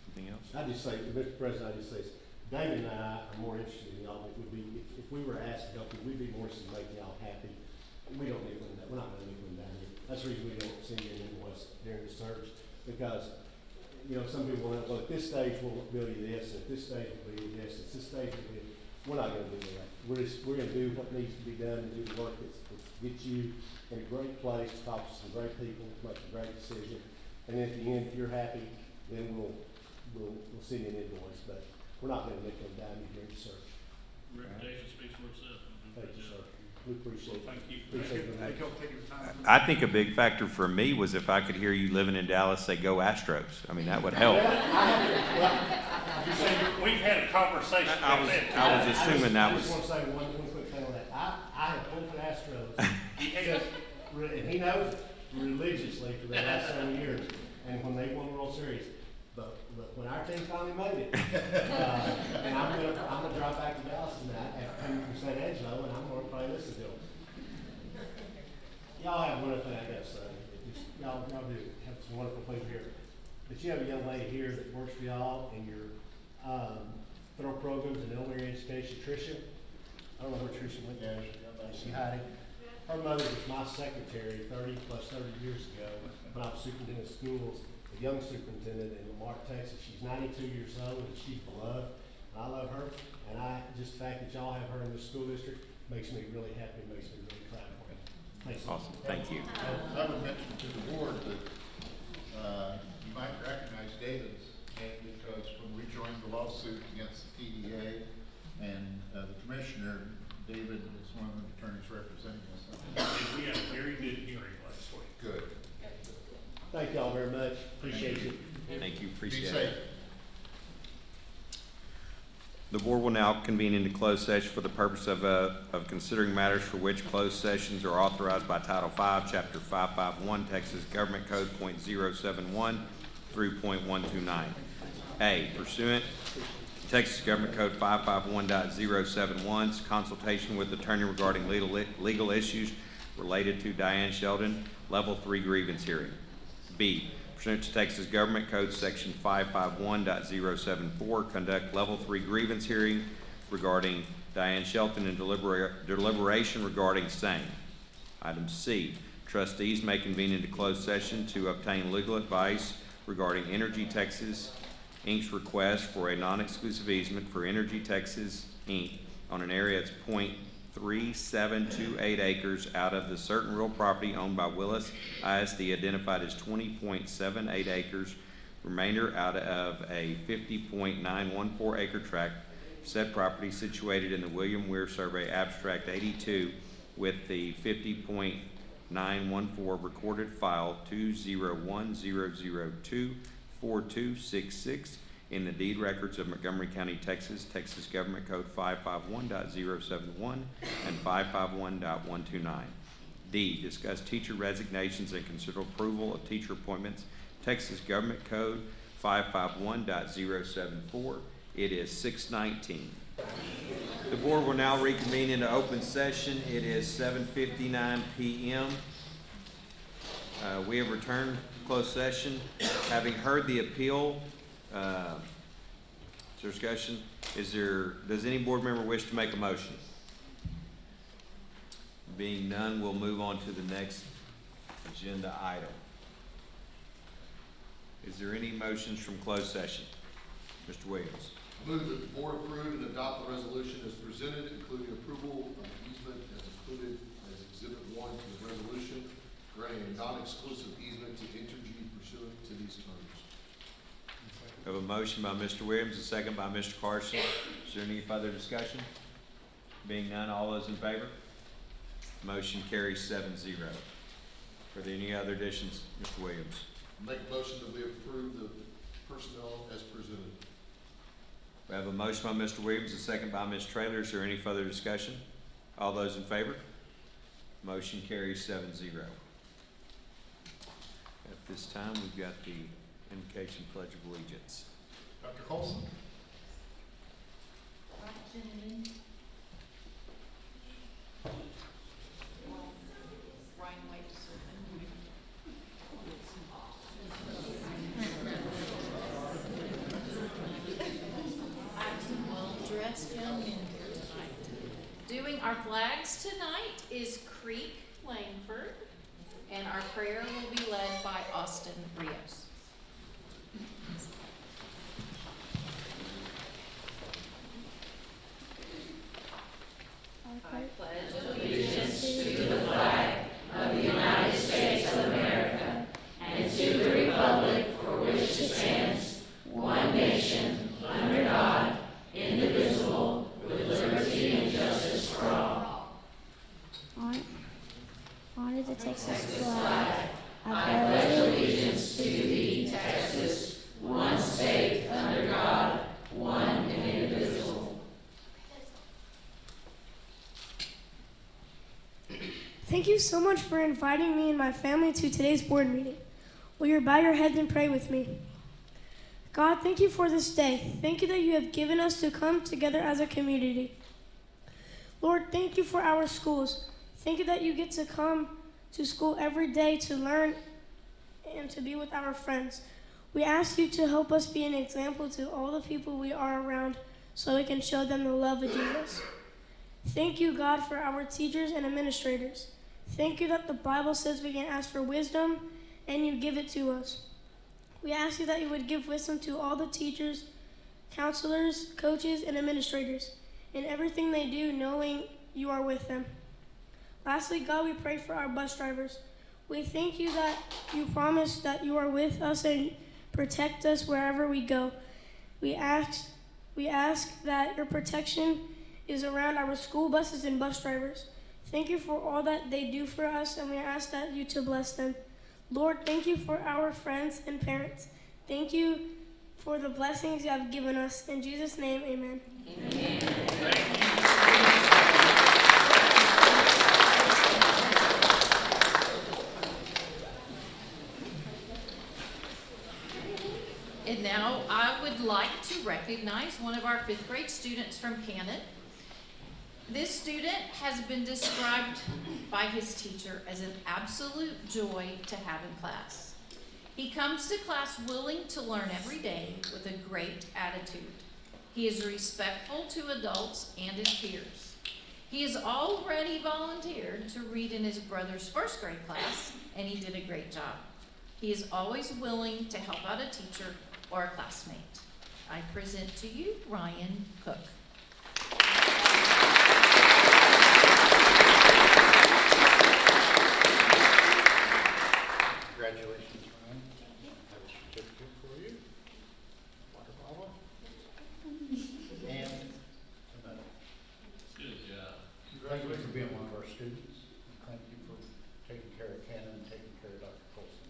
Anything else? I just say, Mr. President, I just say, David and I are more interested in y'all, it would be, if we were asked to help you, we'd be more interested in making y'all happy. We don't need one, we're not gonna need one down here. That's the reason we don't send you an invoice during the search, because, you know, some people want to, well, at this stage, we'll bill you this, at this stage, we'll bill you this, at this stage, we'll bill you. We're not gonna do that. We're gonna do what needs to be done and do the work that's get you in a great place, talk to some great people, make a great decision. And then at the end, if you're happy, then we'll send you an invoice, but we're not gonna make them down during the search. Recommendation speaks for itself. Thank you, sir. We appreciate it. Thank you. Appreciate it. Thank y'all for taking the time. I think a big factor for me was if I could hear you living in Dallas say, "Go Astros." I mean, that would help. We've had a conversation about that. I was assuming that I was. just wanna say one quick thing on that. I have pulled for the Astros, and he knows it, religiously for the last 7 years, and when they won the World Series. But when our team finally made it, and I'm gonna drive back to Dallas tonight, coming from San Angelo, and I'm gonna play this to them. Y'all have one other thing I gotta say. Y'all do have some wonderful people here. But you have a young lady here that works for y'all in your federal programs and elementary education, Tricia. I don't know where Tricia went. She hiding. Her mother was my secretary 30 years ago when I was superintendent of schools, a young superintendent in Lamar, Texas. She's 92 years old and she's beloved. I love her, and just the fact that y'all have her in this school district makes me really happy, makes me really proud for you. Thanks. Awesome, thank you. I would mention to the board that, you might recognize David's name because when we joined the lawsuit against the TDA and, the commissioner, David is one of the attorneys representing us. And we had a very good hearing last week. Good. Thank y'all very much. Appreciate you. Thank you, Be appreciate safe. it. The board will now convene into closed session for the purpose of considering matters for which closed sessions are authorized by Title V, Chapter 551, Texas Government Code .071 through .129. A, pursuant to Texas Government Code 551.071, consultation with attorney regarding legal issues related to Diane Sheldon, Level 3 grievance hearing. B, pursuant to Texas Government Code Section 551.074, conduct Level 3 grievance hearing regarding Diane Shelton and deliberation regarding same. Item C, trustees may convene into closed session to obtain legal advice regarding Energy Texas Inc.'s request for a non-exclusive easement for Energy Texas Inc. on an area that's .3728 acres out of the certain real property owned by Willis ISD identified as 20.78 acres, remainder out of a 50.914 acre tract. Said property situated in the William Weir Survey Abstract 82 with the 50.914 recorded file 20100242266 in the deed records of Montgomery County, Texas, Texas Government Code 551.071 and 551.129. D, discuss teacher resignations and consider approval of teacher appointments Texas Government Code 551.074. It is 6:19. The board will now reconvene into open session. It is 7:59 p.m. We have returned to closed session. Having heard the appeal, is there discussion? Does any board member wish to make a motion? Being none, we'll move on to the next agenda item. Is there any motions from closed session? Mr. Williams. Move that the board approve and adopt the resolution as presented, including approval of the easement as included as Exhibit 1 to the resolution, granting a non-exclusive easement to Entergy pursuant to these terms. We have a motion by Mr. Williams, a second by Mr. Carson. Is there any further discussion? Being none, all those in favor? Motion carries 7-0. Are there any other additions, Mr. Williams? Make a motion that we approve the personnel as presented. We have a motion by Mr. Williams, a second by Ms. Traylor. Is there any further discussion? All those in favor? Motion carries 7-0. At this time, we've got the invocation pledge of allegiance. Dr. Colson? Dressed young men here tonight. Doing our flags tonight is Creek Langford, and our prayer will be led by Austin Rios. I pledge allegiance to the flag of the United States of America and to the republic for which it stands, one nation, under God, indivisible, with liberty and justice for all. Honor the Texas flag. I pledge allegiance to thee, Texas, one state, under God, one and indivisible. Thank you so much for inviting me and my family to today's board meeting. Will you bow your heads and pray with me? God, thank you for this day. Thank you that you have given us to come together as a community. Lord, thank you for our schools. Thank you that you get to come to school every day to learn and to be with our friends. We ask you to help us be an example to all the people we are around so we can show them the love of Jesus. Thank you, God, for our teachers and administrators. Thank you that the Bible says we can ask for wisdom and you give it to us. We ask you that you would give wisdom to all the teachers, counselors, coaches, and administrators in everything they do, knowing you are with them. Lastly, God, we pray for our bus drivers. We thank you that you promise that you are with us and protect us wherever we go. We ask that your protection is around our school buses and bus drivers. Thank you for all that they do for us, and we ask that you to bless them. Lord, thank you for our friends and parents. Thank you for the blessings you have given us. In Jesus' name, amen. Amen. And now I would like to recognize one of our 5th grade students from Cannon. This student has been described by his teacher as an absolute joy to have in class. He comes to class willing to learn every day with a great attitude. He is respectful to adults and his peers. He has already volunteered to read in his brother's 1st grade class, and he did a great job. He is always willing to help out a teacher or a classmate. I present to you Ryan Cook. Congratulations, Ryan. I have a certificate for you. Water bottle. And a medal. Good job. Thank you for being one of our students. Thank you for taking care of Cannon and taking care of Dr. Colson.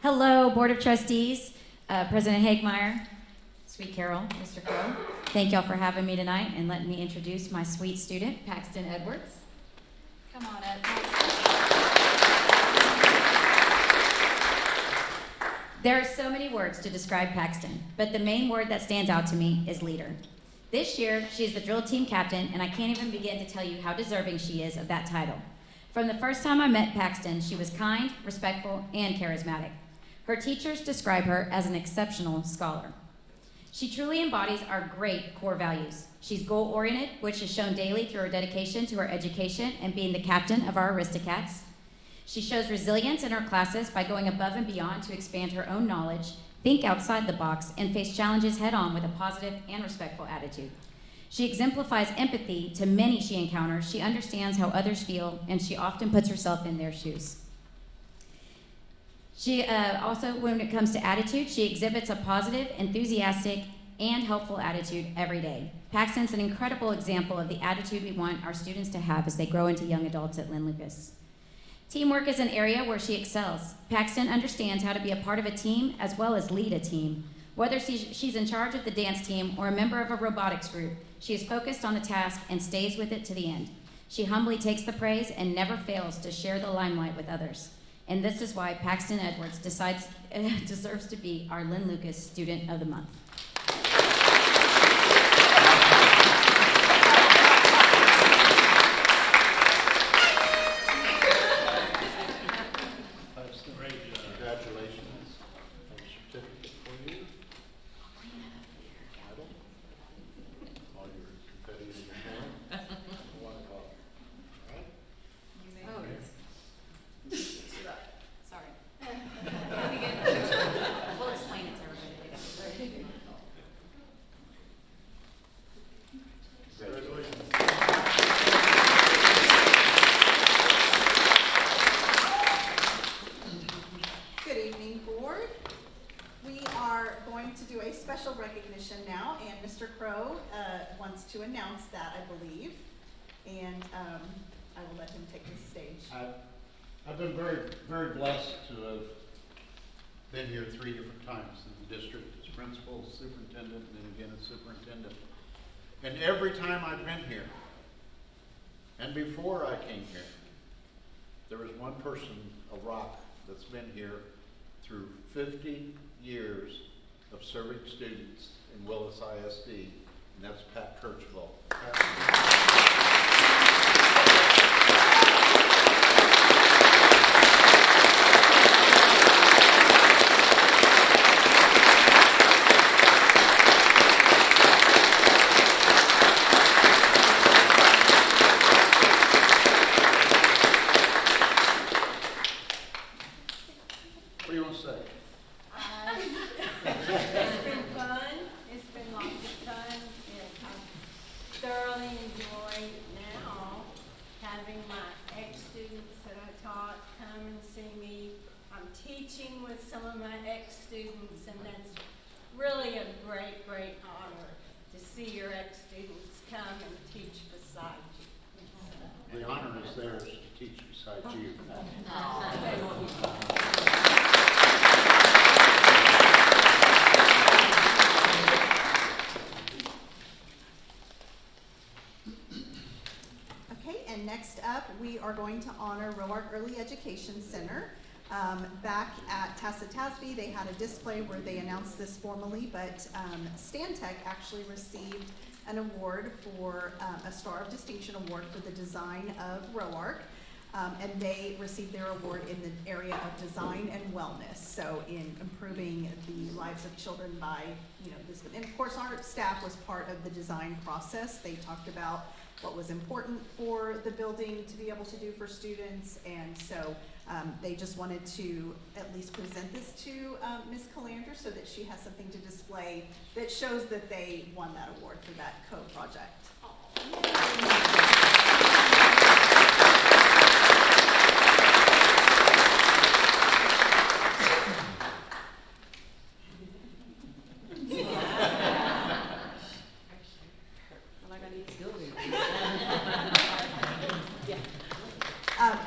Hello, Board of Trustees, President Hagmeyer, Sweet Carol, Mr. Crow. Thank y'all for having me tonight and letting me introduce my sweet student, Paxton Edwards. Come on up. There are so many words to describe Paxton, but the main word that stands out to me is leader. This year, she's the drill team captain, and I can't even begin to tell you how deserving she is of that title. From the first time I met Paxton, she was kind, respectful, and charismatic. Her teachers describe her as an exceptional scholar. She truly embodies our great core values. She's goal-oriented, which is shown daily through her dedication to her education and being the captain of our Aristocats. She shows resilience in her classes by going above and beyond to expand her own knowledge, think outside the box, and face challenges head-on with a positive and respectful attitude. She exemplifies empathy to many she encounters. She understands how others feel, and she often puts herself in their shoes. She also, when it comes to attitude, she exhibits a positive, enthusiastic, and helpful attitude every day. Paxton's an incredible example of the attitude we want our students to have as they grow into young adults at Lynn Lucas. Teamwork is an area where she excels. Paxton understands how to be a part of a team as well as lead a team. Whether she's in charge of the dance team or a member of a robotics group, she is focused on the task and stays with it to the end. She humbly takes the praise and never fails to share the limelight with others. And this is why Paxton Edwards deserves to be our Lynn Lucas Student of the Month. Congratulations. A certificate for you. Medal. All your confetti in your hand. One call. All right? Oh, yes. Sorry. We'll explain it to everybody. Congratulations. Good evening, Board. We are going to do a special recognition now, and Mr. Crow wants to announce that, I believe. And I will let him take the stage. I've been very, very blessed to have been here 3 different times in the district as principal, superintendent, and then again as superintendent. And every time I've been here, and before I came here, there was one person, a rock, that's been here through 50 years of serving students in Willis ISD, and that's Pat Kirchville. What do you want to say? It's been fun. It's been lots of fun. And I've thoroughly enjoyed now having my ex-students that I taught come and see me. I'm teaching with some of my ex-students, and that's really a great, great honor to see your ex-students come and teach beside you. The honor is theirs to teach beside you. Okay, and next up, we are going to honor Roark Early Education Center. Back at Tassi, they had a display where they announced this formally, but Stantec actually received an award for a Star of Distinction Award for the design of Roark. And they received their award in the area of design and wellness, so in improving the lives of children by, this. And of course, our staff was part of the design process. They talked about what was important for the building to be able to do for students, and so they just wanted to at least present this to Ms. Callander so that she has something to display that shows that they won that award for that co-project.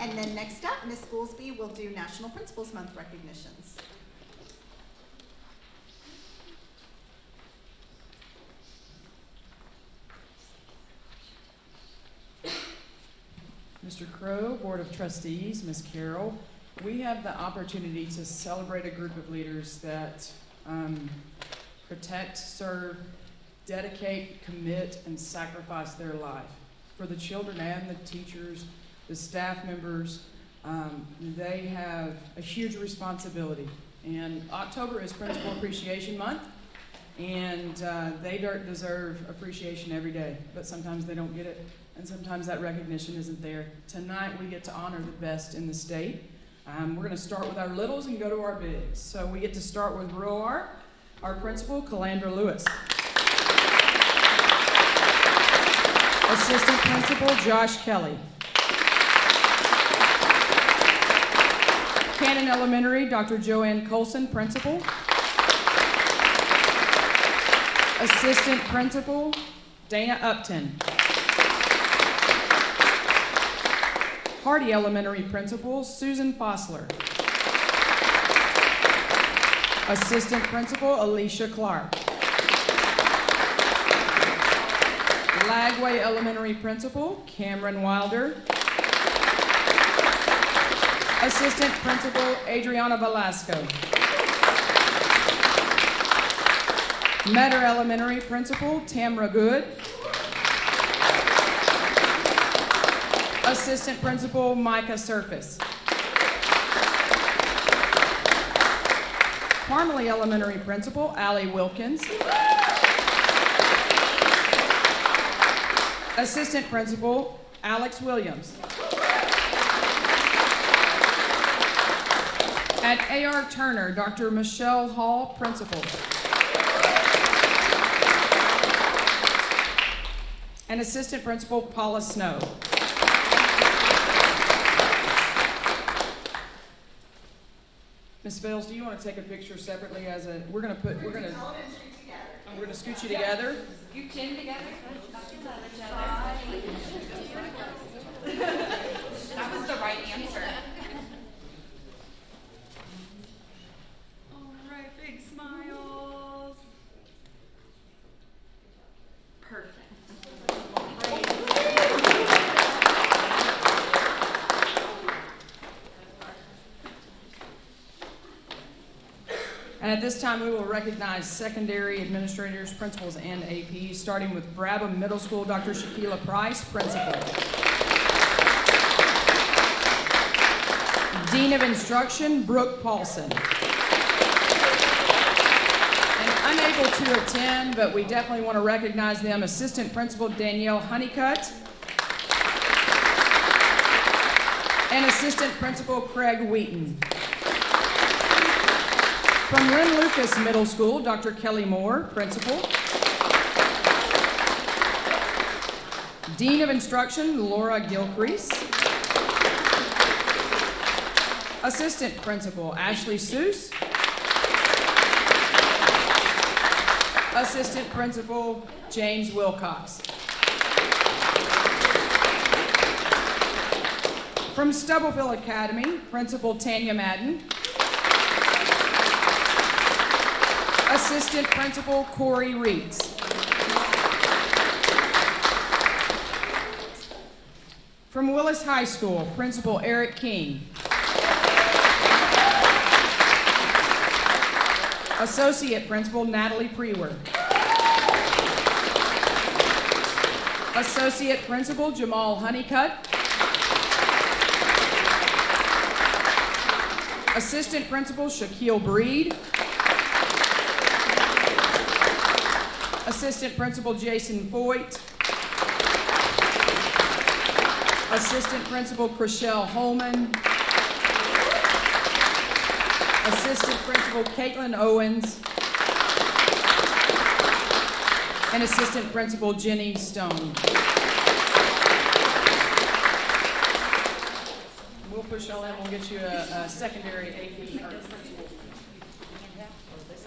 And then next up, Ms. Goolsby will do National Principals Month recognitions. Mr. Crow, Board of Trustees, Ms. Carroll, we have the opportunity to celebrate a group of leaders that protect, serve, dedicate, commit, and sacrifice their life for the children and the teachers, the staff members. They have a huge responsibility. And October is Principal Appreciation Month, and they deserve appreciation every day, but sometimes they don't get it, and sometimes that recognition isn't there. Tonight we get to honor the best in the state. We're going to start with our littles and go to our bigs. So we get to start with ROAR, our principal, Calandra Lewis. Assistant Principal, Josh Kelly. Cannon Elementary, Dr. Joanne Colson, Principal. Assistant Principal, Dana Upton. Hardy Elementary Principal, Susan Fossler. Assistant Principal, Alicia Clark. Lagway Elementary Principal, Cameron Wilder. Assistant Principal, Adriana Velasco. Metter Elementary Principal, Tamra Good. Assistant Principal, Micah Surface. Parmalee Elementary Principal, Allie Wilkins. Assistant Principal, Alex Williams. At A.R. Turner, Dr. Michelle Hall, Principal. And Assistant Principal, Paula Snow. Ms. Bales, do you want to take a picture separately as a, we're going to scoot you together. Scoot chin together. That was the right answer. All right, big smiles. Perfect. And at this time, we will recognize secondary administrators, principals, and APs, starting with Brabham Middle School, Dr. Shaquila Price, Principal. Dean of Instruction, Brooke Paulson. And unable to attend, but we definitely want to recognize them, Assistant Principal Danielle Honeycutt. And Assistant Principal Craig Wheaton. From Lynn Lucas Middle School, Dr. Kelly Moore, Principal. Dean of Instruction, Laura Gilcrease. Assistant Principal, Ashley Seuss. Assistant Principal, James Wilcox. From Stubbleville Academy, Principal Tanya Madden. Assistant Principal Corey Reeds. From Willis High School, Principal Eric King. Associate Principal Natalie Prewer. Associate Principal Jamal Honeycutt. Assistant Principal Shaquille Breed. Assistant Principal Jason Foyt. Assistant Principal Chriselle Holman. Assistant Principal Caitlin Owens. And Assistant Principal Jenny Stone. We'll push y'all in, we'll get you a secondary AP or principal.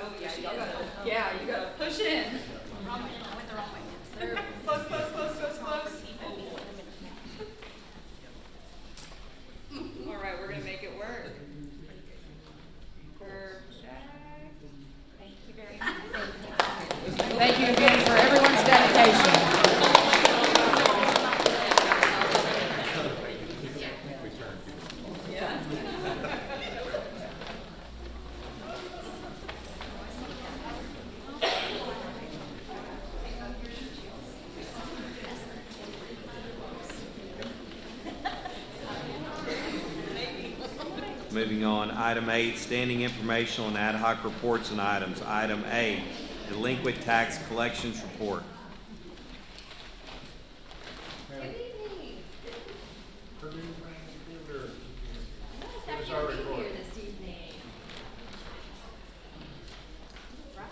Oh, yeah, you gotta push in. I went the wrong way. Close, close, close, close, close. All right, we're gonna make it work. Perfect. Thank you very much. Thank you again for everyone's dedication. Moving on, item 8, standing informational and ad hoc reports and items. Item A, delinquent tax collections report. Good evening. Nice to have Here's our you report. here this evening. Right.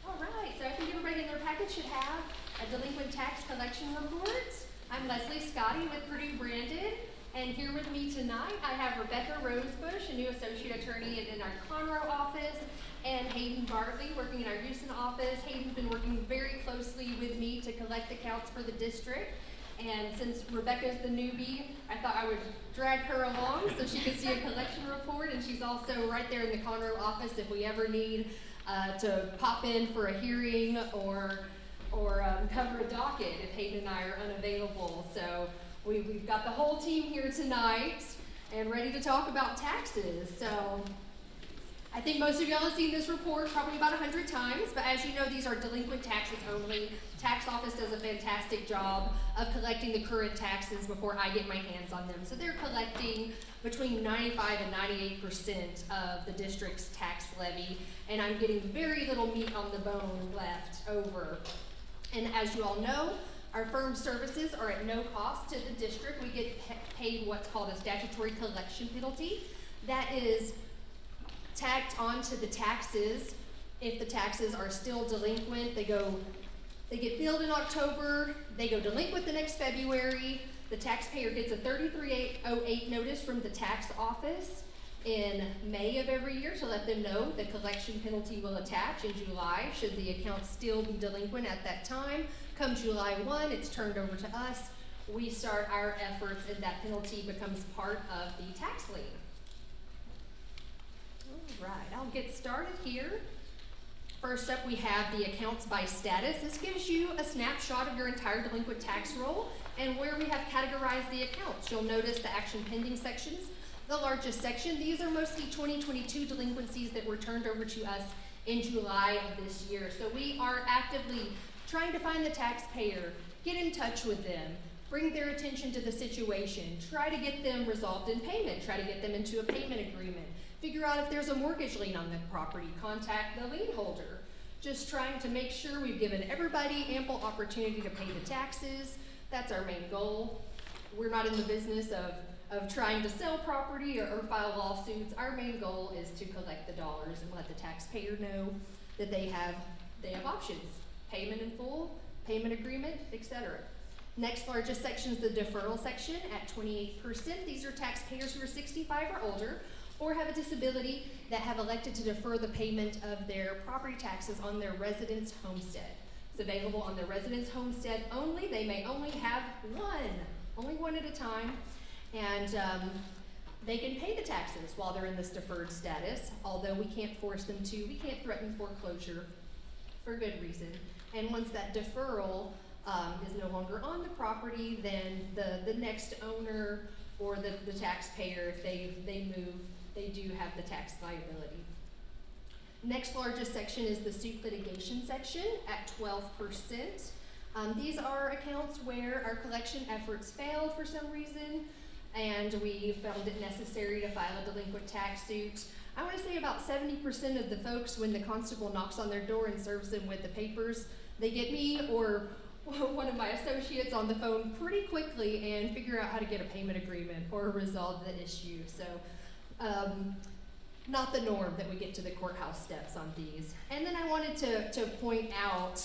All right, so I think everybody in their package should have a delinquent tax collection report. I'm Leslie Scotty with Purdue Brandon, and here with me tonight I have Rebecca Rosebush, a new associate attorney in our Conroe office, and Hayden Bartley working in our Houston office. Hayden's been working very closely with me to collect accounts for the district. And since Rebecca's the newbie, I thought I would drag her along so she could see a collection report. And she's also right there in the Conroe office if we ever need to pop in for a hearing or cover a docket if Hayden and I are unavailable. So we've got the whole team here tonight and ready to talk about taxes. So I think most of y'all have seen this report probably about 100 times, but as you know, these are delinquent taxes only. Tax office does a fantastic job of collecting the current taxes before I get my hands on them. So they're collecting between 95 and 98% of the district's tax levy, and I'm getting very little meat on the bone left over. And as you all know, our firm services are at no cost to the district. We get paid what's called a statutory collection penalty. That is tacked onto the taxes. If the taxes are still delinquent, they get billed in October, they go delinquent the next February. The taxpayer gets a 3308 notice from the tax office in May of every year to let them know the collection penalty will attach in July should the account still be delinquent at that time. Come July 1, it's turned over to us. We start our efforts and that penalty becomes part of the tax lien. All right, I'll get started here. First up, we have the accounts by status. This gives you a snapshot of your entire delinquent tax roll and where we have categorized the accounts. You'll notice the action pending sections. The largest section, these are mostly 2022 delinquencies that were turned over to us in July of this year. So we are actively trying to find the taxpayer, get in touch with them, bring their attention to the situation, try to get them resolved in payment, try to get them into a payment agreement, figure out if there's a mortgage lien on the property, contact the lien holder. Just trying to make sure we've given everybody ample opportunity to pay the taxes. That's our main goal. We're not in the business of trying to sell property or file lawsuits. Our main goal is to collect the dollars and let the taxpayer know that they have options. Payment in full, payment agreement, etc. Next largest section is the deferral section at 28%. These are taxpayers who are 65 or older or have a disability that have elected to defer the payment of their property taxes on their residence homestead. It's available on their residence homestead only. They may only have only one at a time, and they can pay the taxes while they're in this deferred status, although we can't force them to. We can't threaten foreclosure for good reason. And once that deferral is no longer on the property, then the next owner or the taxpayer, if they move, they do have the tax liability. Next largest section is the suit litigation section at 12%. These are accounts where our collection efforts failed for some reason, and we found it necessary to file a delinquent tax suit. I want to say about 70% of the folks, when the constable knocks on their door and serves them with the papers, they get me or one of my associates on the phone pretty quickly and figure out how to get a payment agreement or resolve the issue. So not the norm that we get to the courthouse steps on these. And then I wanted to point out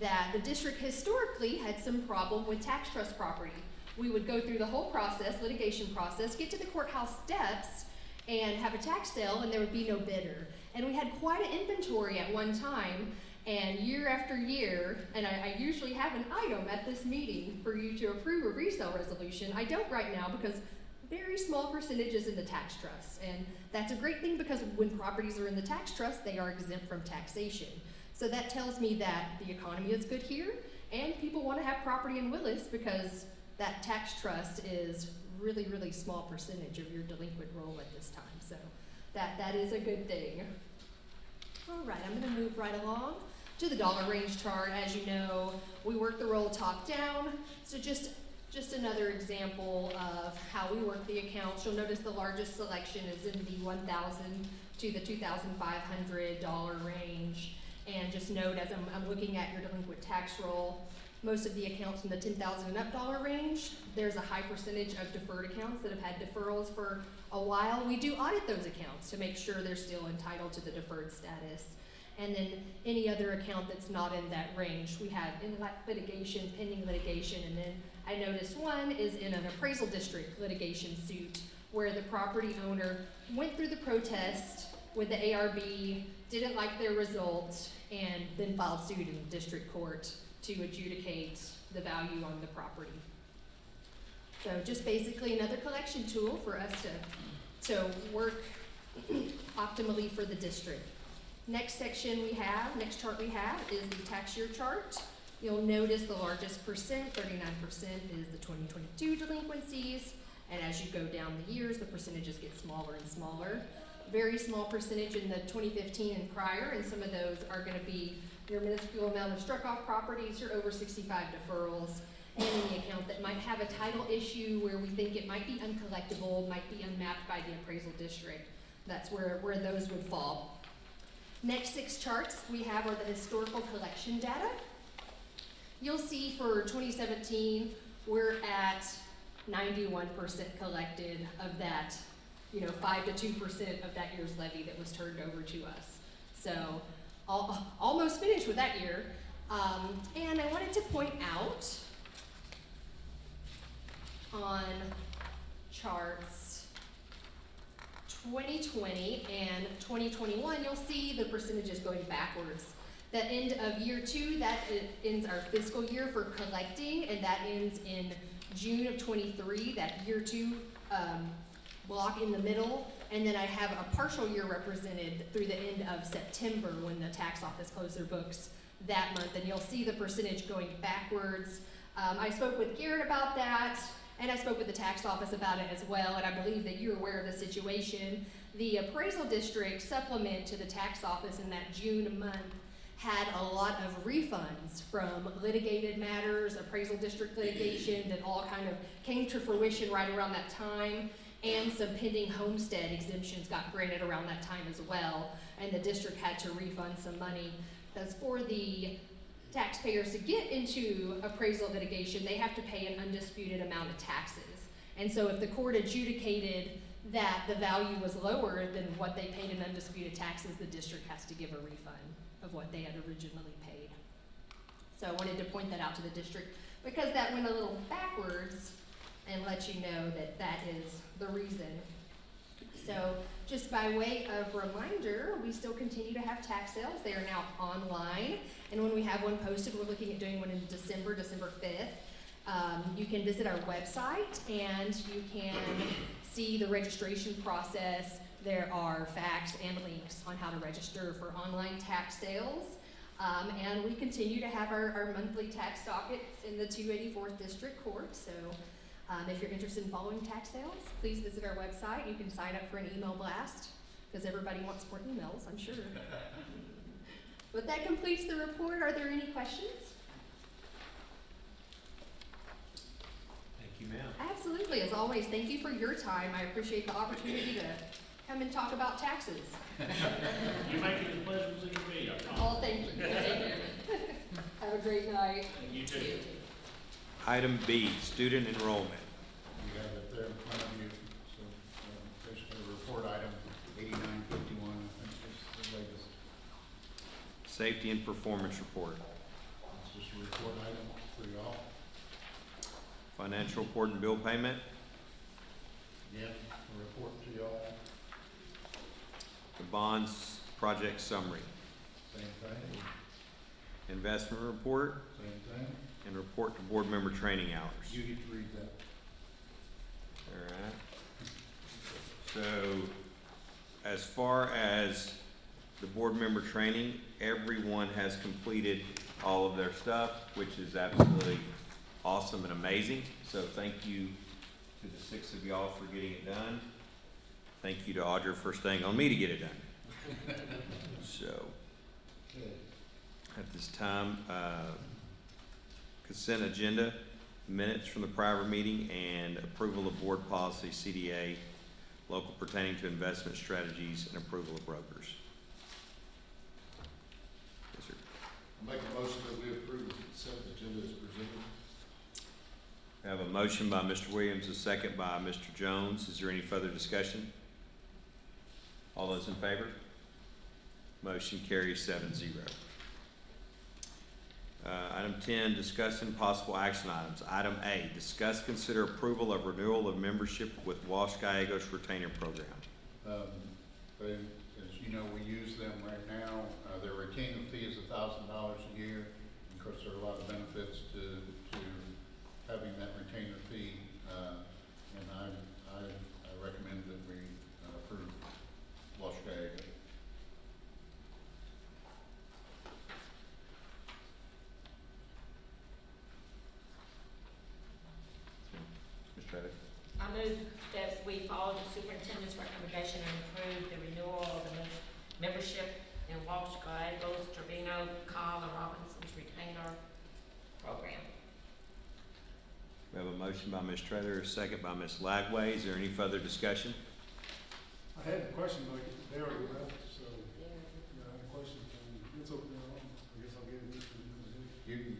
that the district historically had some problem with tax trust property. We would go through the whole process, litigation process, get to the courthouse steps and have a tax sale, and there would be no bidder. And we had quite an inventory at one time, and year after year, and I usually have an item at this meeting for you to approve a resale resolution. I don't right now because very small percentages in the tax trust. And that's a great thing because when properties are in the tax trust, they are exempt from taxation. So that tells me that the economy is good here and people want to have property in Willis because that tax trust is really, really small percentage of your delinquent roll at this time. So that is a good thing. All right, I'm going to move right along. to the dollar range chart. As you know, we work the roll top down. So just another example of how we work the accounts. You'll notice the largest selection is in the $1,000 to the $2,500 range. And just note, as I'm looking at your delinquent tax roll, most of the accounts in the $10,000 and up dollar range, there's a high percentage of deferred accounts that have had deferrals for a while. We do audit those accounts to make sure they're still entitled to the deferred status. And then any other account that's not in that range, we have in litigation, pending litigation, and then I noticed one is in an appraisal district litigation suit where the property owner went through the protest with the ARB, didn't like their results, and then filed suit in district court to adjudicate the value on the property. So just basically another collection tool for us to work optimally for the district. Next chart we have is the tax year chart. You'll notice the largest percent, 39%, is the 2022 delinquencies. And as you go down the years, the percentages get smaller and smaller. Very small percentage in the 2015 and prior, and some of those are going to be your minuscule amount of struck-off properties, your over 65 deferrals, and any account that might have a title issue where we think it might be uncollectible, might be unmapped by the appraisal district. That's where those would fall. Next 6 charts we have are the historical collection data. You'll see for 2017, we're at 91% collected of that, 5 to 2% of that year's levy that was turned over to us. So almost finished with that year. And I wanted to point out on charts 2020 and 2021, you'll see the percentages going backwards. The end of year 2, that ends our fiscal year for collecting, and that ends in June of 23, that year 2 block in the middle. And then I have a partial year represented through the end of September when the tax office closed their books that month. And you'll see the percentage going backwards. I spoke with Garrett about that, and I spoke with the tax office about it as well, and I believe that you're aware of the situation. The appraisal district supplement to the tax office in that June month had a lot of refunds from litigated matters, appraisal district litigation that all kind of came to fruition right around that time, and some pending homestead exemptions got granted around that time as well, and the district had to refund some money. Because for the taxpayers to get into appraisal litigation, they have to pay an undisputed amount of taxes. And so if the court adjudicated that the value was lower than what they paid in undisputed taxes, the district has to give a refund of what they had originally paid. So I wanted to point that out to the district because that went a little backwards and let you know that that is the reason. So just by way of reminder, we still continue to have tax sales. They are now online. And when we have one posted, we're looking at doing one in December 5th. You can visit our website and you can see the registration process. There are facts and links on how to register for online tax sales. And we continue to have our monthly tax dockets in the 284th District Court. So if you're interested in following tax sales, please visit our website. You can sign up for an email blast because everybody wants more emails, I'm sure. But that completes the report. Are there any questions? Thank you, ma'am. Absolutely. As always, thank you for your time. I appreciate the opportunity to come and talk about taxes. You make it as pleasant as it can be, I promise. Oh, thank you. Thank you. Have a great night. You too. Item B, student enrollment. You have it there in front of you, so basically a report item 8951, I think is the latest. Safety and performance report. It's just a report item for y'all. Financial report and bill payment. Again, a report to y'all. The bonds project summary. Same thing, Investment report same thing. and report to board member training hours. You get to read that. All right. So as far as the board member training, everyone has completed all of their stuff, which is absolutely awesome and amazing. So thank you to the 6 of y'all for getting it done. Thank you to Audra for staying on me to get it done. So, Okay. At this time, consent agenda, minutes from the prior meeting, and approval of board policy CDA, local pertaining to investment strategies, and approval of brokers. Yes, sir. I make a motion that we approve the consent agenda as presented. I have a motion by Mr. Williams, a second by Mr. Jones. Is there any further discussion? All those in favor? Motion carries 7-0. Item 10, discussing possible action items. Item A, discuss, consider approval of renewal of membership with Wash Gallegos Retainer Program. As you know, we use them right now. Their retainer fee is $1,000 a year. And of course, there are a lot of benefits to having that retainer fee. And I recommend that we approve Wash Gallegos. I move that we follow the superintendent's recommendation and approve the renewal of the membership in Walsh Gallegos, Trevino, Kyle, and Robinson's retainer program. We have a motion by Ms. Traylor, a second by Ms. Lagway. Is there any further discussion? I had a question, but they already left, so, yeah, I had a question, it's over there, I guess I'll get it. You can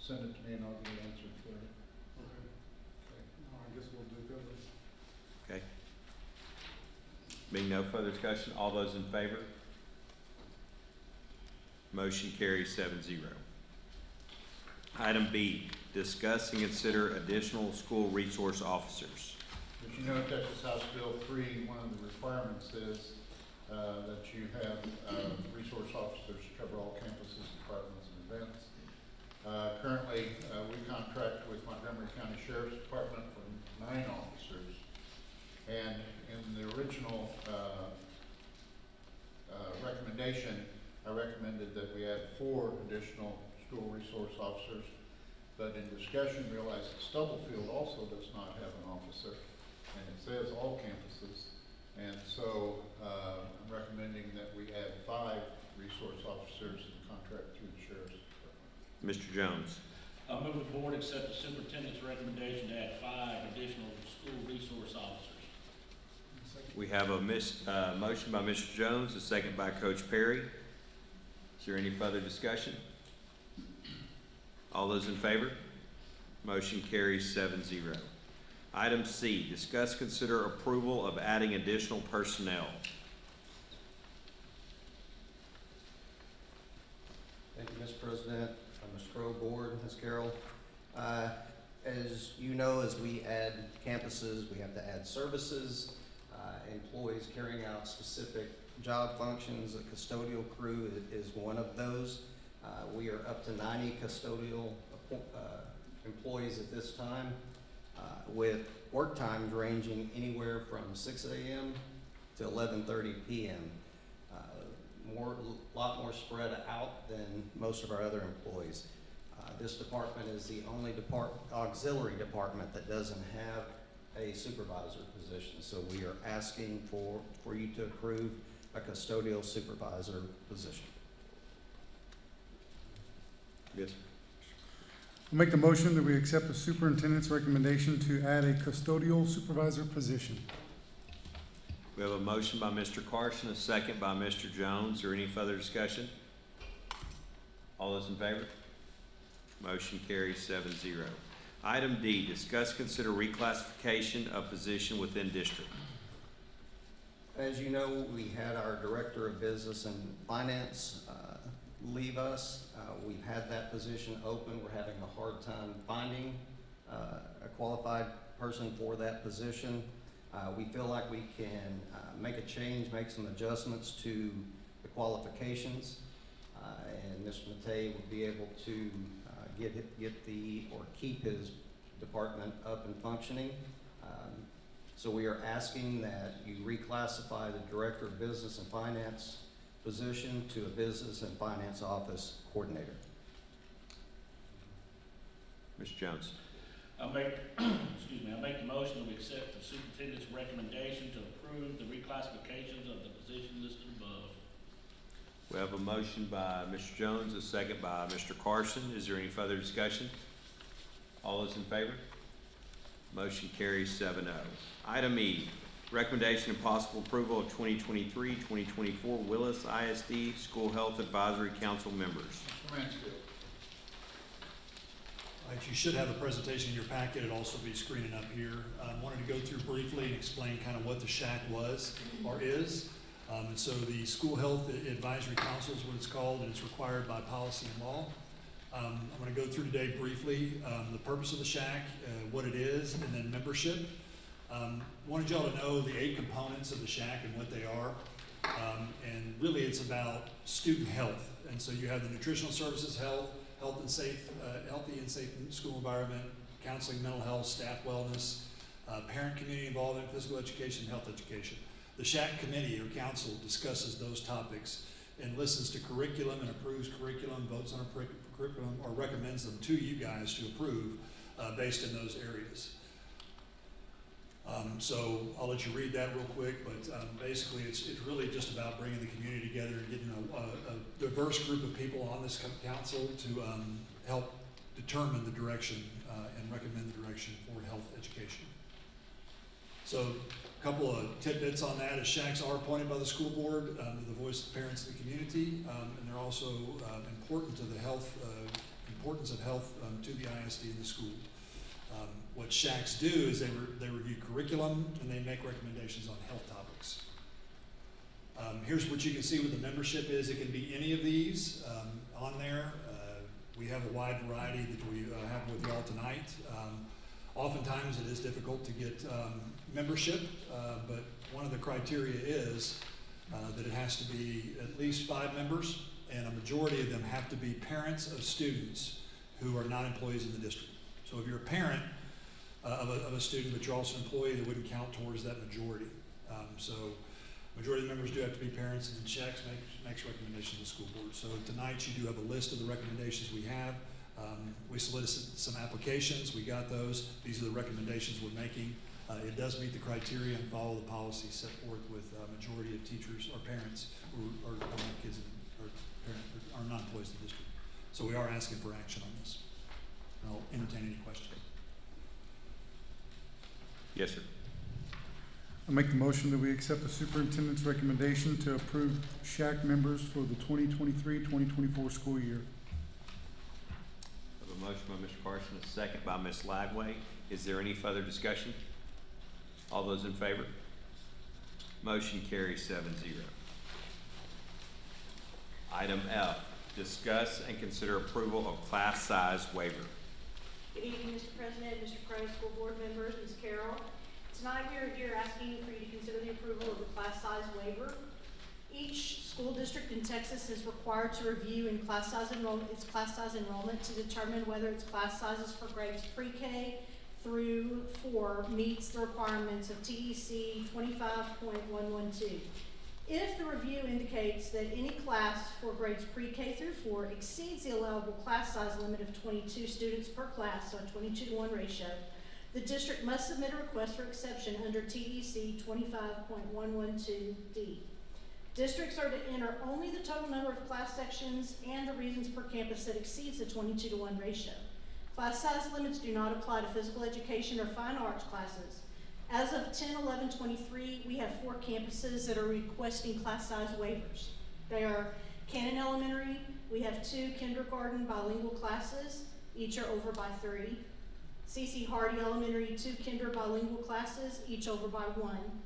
send it to me and I'll get an answer for it. Okay. No, I guess we'll do it. Okay. Being no further discussion, all those in favor? Motion carries 7-0. Item B, discuss and consider additional school resource officers. As you know, Texas House Bill 3, one of the requirements is that you have resource officers to cover all campuses, departments, and events. Currently, we contract with Montgomery County Sheriff's Department for 9 officers. And in the original recommendation, I recommended that we add 4 additional school resource officers. But in discussion, realized that Stubblefield also does not have an officer, and it says all campuses. And so I'm recommending that we add 5 resource officers and contract through the Sheriff's Department. Mr. Jones. I move the board accept the superintendent's recommendation to add 5 additional school resource officers. We have a motion by Mr. Jones, a second by Coach Perry. Is there any further discussion? All those in favor? Motion carries 7-0. Item C, discuss, consider approval of adding additional personnel. Thank you, Mr. President, Mr. Crowe, Board, Ms. Carroll. As you know, as we add campuses, we have to add services, employees carrying out specific job functions. A custodial crew is one of those. We are up to 90 custodial employees at this time, with work times ranging anywhere from 6 a.m. to 11:30 p.m. Lot more spread out than most of our other employees. This department is the only auxiliary department that doesn't have a supervisor position. So we are asking for you to approve a custodial supervisor position. Yes. I'll make the motion that we accept the superintendent's recommendation to add a custodial supervisor position. We have a motion by Mr. Carson, a second by Mr. Jones. Is there any further discussion? All those in favor? Motion carries 7-0. Item D, discuss, consider reclassification of position within district. As you know, we had our Director of Business and Finance leave us. We've had that position open. We're having a hard time finding a qualified person for that position. We feel like we can make a change, make some adjustments to the qualifications, and Mr. Matei will be able to keep his department up and functioning. So we are asking that you reclassify the Director of Business and Finance position to a Business and Finance Office Coordinator. Mr. Jones. I make the motion that we accept the superintendent's recommendation to approve the reclassifications of the position listed above. We have a motion by Mr. Jones, a second by Mr. Carson. Is there any further discussion? All those in favor? Motion carries 7-0. Item E, recommendation and possible approval of 2023-2024 Willis ISD School Health Advisory Council members. Mr. Mansfield. All right, you should have a presentation in your packet. It'll also be screening up here. I wanted to go through briefly and explain kind of what the SHAC was or is. And so the School Health Advisory Council is what it's called, and it's required by policy and law. I'm going to go through today briefly the purpose of the SHAC, what it is, and then membership. Wanted y'all to know the 8 components of the SHAC and what they are. And really it's about student health. And so you have the nutritional services, healthy and safe school environment, counseling, mental health, staff wellness, parent community involvement, physical education, health education. The SHAC committee or council discusses those topics and listens to curriculum and approves curriculum, votes on a curriculum, or recommends them to you guys to approve based in those areas. So I'll let you read that real quick, but basically it's really just about bringing the community together and getting a diverse group of people on this council to help determine the direction and recommend the direction for health education. So a couple of tidbits on that is SHACs are appointed by the school board, the voice of the parents in the community, and they're also important to the importance of health to the ISD in the school. What SHACs do is they review curriculum and they make recommendations on health topics. Here's what you can see what the membership is. It can be any of these on there. We have a wide variety that we have with y'all tonight. Oftentimes it is difficult to get membership, but one of the criteria is that it has to be at least 5 members, and a majority of them have to be parents of students who are not employees in the district. So if you're a parent of a student, but you're also an employee, that wouldn't count towards that majority. So majority of the members do have to be parents, and then SHACs makes recommendations to the school board. So tonight you do have a list of the recommendations we have. We solicited some applications, we got those. These are the recommendations we're making. It does meet the criteria and follow the policy set forth with a majority of teachers or parents who are not kids or are not employees in the district. So we are asking for action on this. I'll entertain any questions. Yes, sir. I make the motion that we accept the superintendent's recommendation to approve SHAC members for the 2023-2024 school year. I have a motion by Mr. Carson, a second by Ms. Lagway. Is there any further discussion? All those in favor? Motion carries 7-0. Item F, discuss and consider approval of class size waiver. Good evening, Mr. President, Mr. Crowe, school board members, Ms. Carroll. Tonight we are here asking for you to consider the approval of the class size waiver. Each school district in Texas is required to review its class size enrollment to determine whether its class sizes for grades pre-K through 4 meets the requirements of TEC 25.112. If the review indicates that any class for grades pre-K through 4 exceeds the allowable class size limit of 22 students per class, so a 22-to-1 ratio, the district must submit a request for exception under TEC 25.112D. Districts are to enter only the total number of class sections and the reasons per campus that exceeds the 22-to-1 ratio. Class size limits do not apply to physical education or fine arts classes. As of 10/11/23, we have 4 campuses that are requesting class size waivers. They are Cannon Elementary. We have 2 kindergarten bilingual classes. Each are over by 3. C.C. Hardy Elementary, 2 kinder bilingual classes, each over by 1.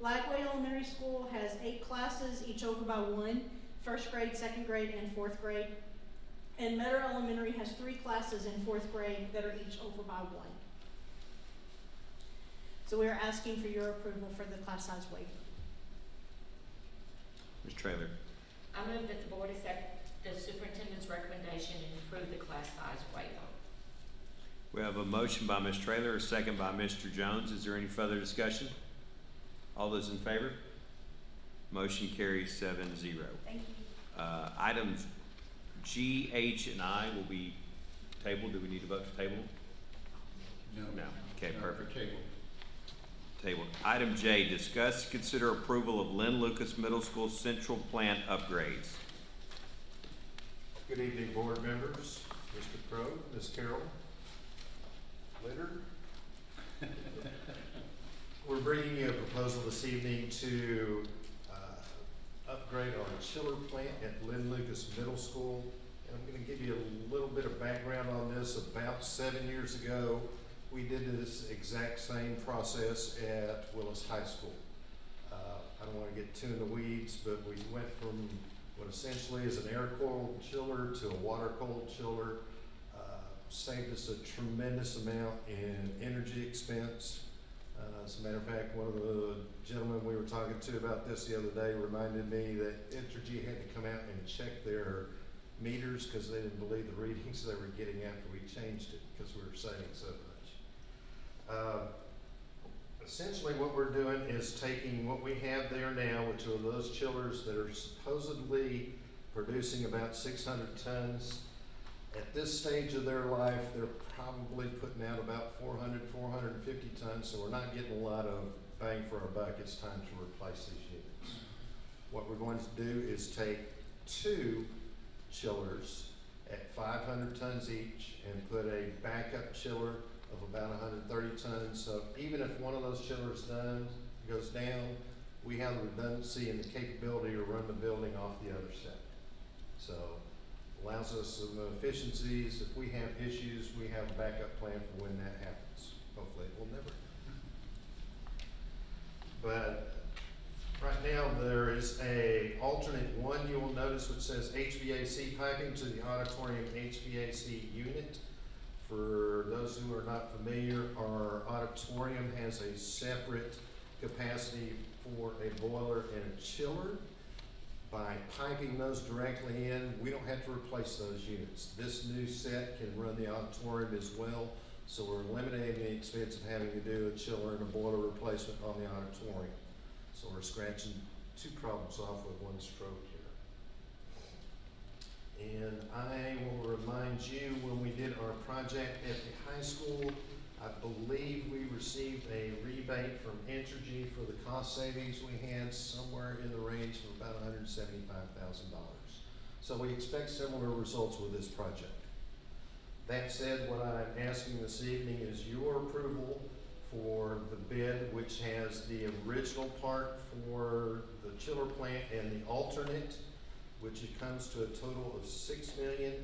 Lagway Elementary School has 8 classes, each over by 1, 1st grade, 2nd grade, and 4th grade. And Meadow Elementary has 3 classes in 4th grade that are each over by 1. So we are asking for your approval for the class size waiver. Ms. Traylor. I move that the board accept the superintendent's recommendation and approve the class size waiver. We have a motion by Ms. Traylor, a second by Mr. Jones. Is there any further discussion? All those in favor? Motion carries 7-0. Thank you. Items G, H, and I will be tabled. Do we need to vote to table? No. No. Okay, perfect. Table. Tabled. Item J, discuss, consider approval of Lynn Lucas Middle School central plant upgrades. Good evening, board members, Mr. Crowe, Ms. Carroll. Litter. We're bringing you a proposal this evening to upgrade our chiller plant at Lynn Lucas Middle School. And I'm going to give you a little bit of background on this. About 7 years ago, we did this exact same process at Willis High School. I don't want to get too in the weeds, but we went from what essentially is an air-cooled chiller to a water-cooled chiller. Saved us a tremendous amount in energy expense. As a matter of fact, one of the gentlemen we were talking to about this the other day reminded me that Entergy had to come out and check their meters because they didn't believe the readings they were getting after we changed it because we were saving so much. Essentially what we're doing is taking what we have there now, which are those chillers that are supposedly producing about 600 tons. At this stage of their life, they're probably putting out about 400, 450 tons, so we're not getting a lot of bang for our buck. It's time to replace these units. What we're going to do is take 2 chillers at 500 tons each and put a backup chiller of about 130 tons. So even if one of those chillers goes down, we have the redundancy and the capability to run the building off the other set. So allows us some efficiencies. If we have issues, we have a backup plan for when that happens. Hopefully it will never. But right now there is a alternate one you will notice which says HVAC piping to the auditorium HVAC unit. For those who are not familiar, our auditorium has a separate capacity for a boiler and a chiller. By piping those directly in, we don't have to replace those units. This new set can run the auditorium as well, so we're eliminating the expense of having to do a chiller and a boiler replacement on the auditorium. So we're scratching 2 problems off with 1 stroke here. And I will remind you, when we did our project at the high school, I believe we received a rebate from Entergy for the cost savings we had, somewhere in the range of about $175,000. So we expect similar results with this project. That said, what I'm asking this evening is your approval for the bid, which has the original part for the chiller plant and the alternate, which it comes to a total of $6,838,159.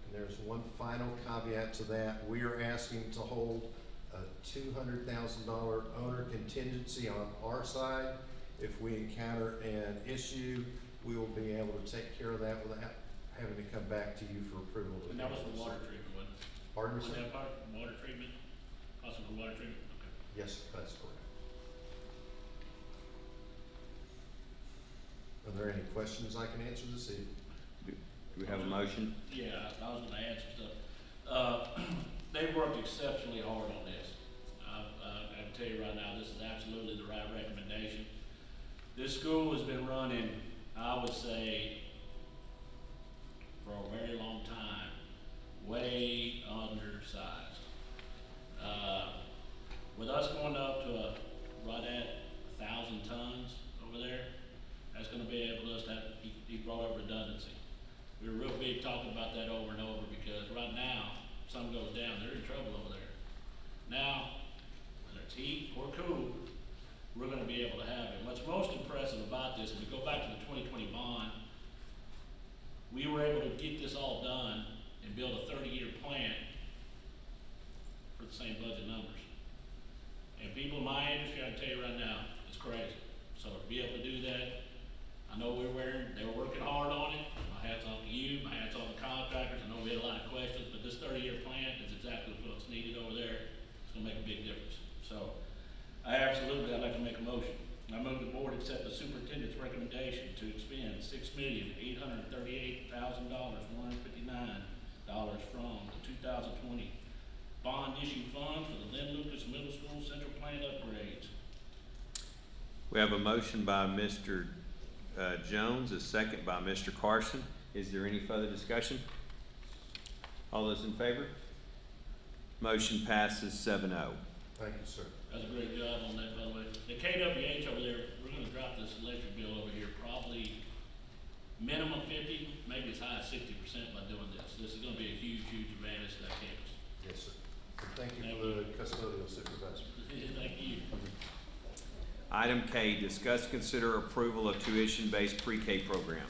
And there's one final caveat to that. We are asking to hold a $200,000 owner contingency on our side. If we encounter an issue, we will be able to take care of that without having to come back to you for approval. And that was the water treatment one? Pardon me, Was sir? that part, water treatment? Cost of the water treatment? Okay. Yes, that's correct. Are there any questions I can answer this evening? Do we have a motion? Yeah, I was gonna add some stuff. They worked exceptionally hard on this. I can tell you right now, this is absolutely the right recommendation. This school has been running, I would say, for a very long time, way undersized. With us going up to right at 1,000 tons over there, that's gonna be able to, he brought up redundancy. We were real big talking about that over and over because right now, if something goes down, they're in trouble over there. Now, whether it's heat or cool, we're gonna be able to have it. What's most impressive about this, if we go back to the 2020 bond, we were able to get this all done and build a 30-year plan for the same budget numbers. And people in my industry, I can tell you right now, it's crazy. So to be able to do that, I know they were working hard on it. My hat's off to you, my hat's off to contractors. I know we had a lot of questions, but this 30-year plan is exactly what's needed over there. It's gonna make a big difference. So I'd like to make a motion. I move the board accept the superintendent's recommendation to expend $6,838,159 from the 2020 bond issue fund for the Lynn Lucas Middle School Central Plant upgrades. We have a motion by Mr. Jones, a second by Mr. Carson. Is there any further discussion? All those in favor? Motion passes 7-0. Thank you, sir. Does a great job on that, by the way. The KWH over there, we're gonna drop this electric bill over here probably minimum 50, maybe as high as 60% by doing this. This is gonna be a huge, huge advantage to that campus. Yes, sir. And thank you for the custodial supervisor. Thank you. Item K, discuss, consider approval of tuition-based pre-K program.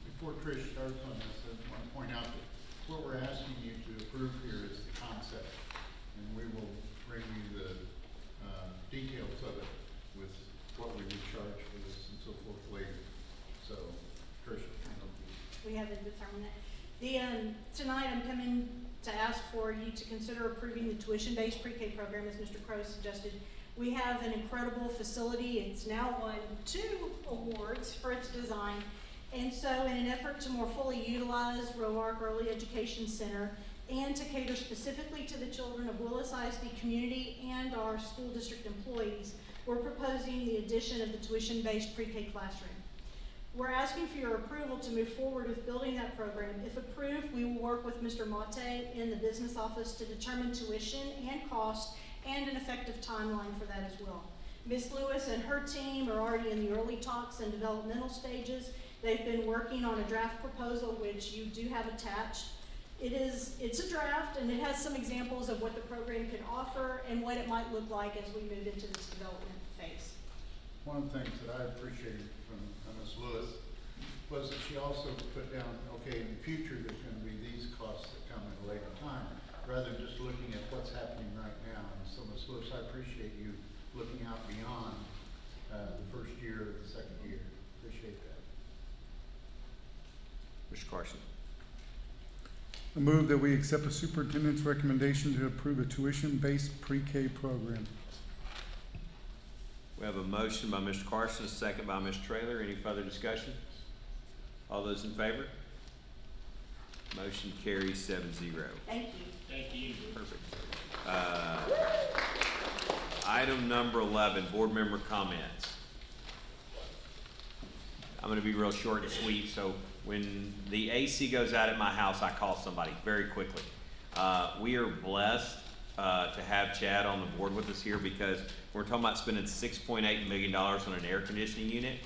Before Trish starts on this, I want to point out that what we're asking you to approve here is the concept, and we will bring you the details of it with what we would charge for this and so forth later. So, Trish, We haven't determined that. Tonight I'm coming to ask for you to consider approving the tuition-based pre-K program, as Mr. Crowe suggested. We have an incredible facility. It's now won 2 awards for its design. And so in an effort to more fully utilize Roark Early Education Center and to cater specifically to the children of Willis ISD community and our school district employees, we're proposing the addition of the tuition-based pre-K classroom. We're asking for your approval to move forward with building that program. If approved, we will work with Mr. Mate in the business office to determine tuition and cost and an effective timeline for that as well. Ms. Lewis and her team are already in the early talks and developmental stages. They've been working on a draft proposal, which you do have attached. It's a draft, and it has some examples of what the program could offer and what it might look like as we move into this development phase. one of the things that I appreciated from Ms. Lewis was that she also put down, okay, in the future, there's gonna be these costs that come at a later time, rather than just looking at what's happening right now. And so, Ms. Lewis, I appreciate you looking out beyond the first year or the second year. Appreciate that. Mr. Carson. I move that we accept the superintendent's recommendation to approve a tuition-based pre-K program. We have a motion by Mr. Carson, a second by Ms. Traylor. Any further discussion? All those in favor? Motion carries 7-0. Thank you. Thank you. Perfect. Item number 11, board member comments. I'm gonna be real short and sweet, so when the AC goes out at my house, I call somebody very quickly. We are blessed to have Chad on the board with us here because we're talking about spending $6.8 million on an air conditioning unit.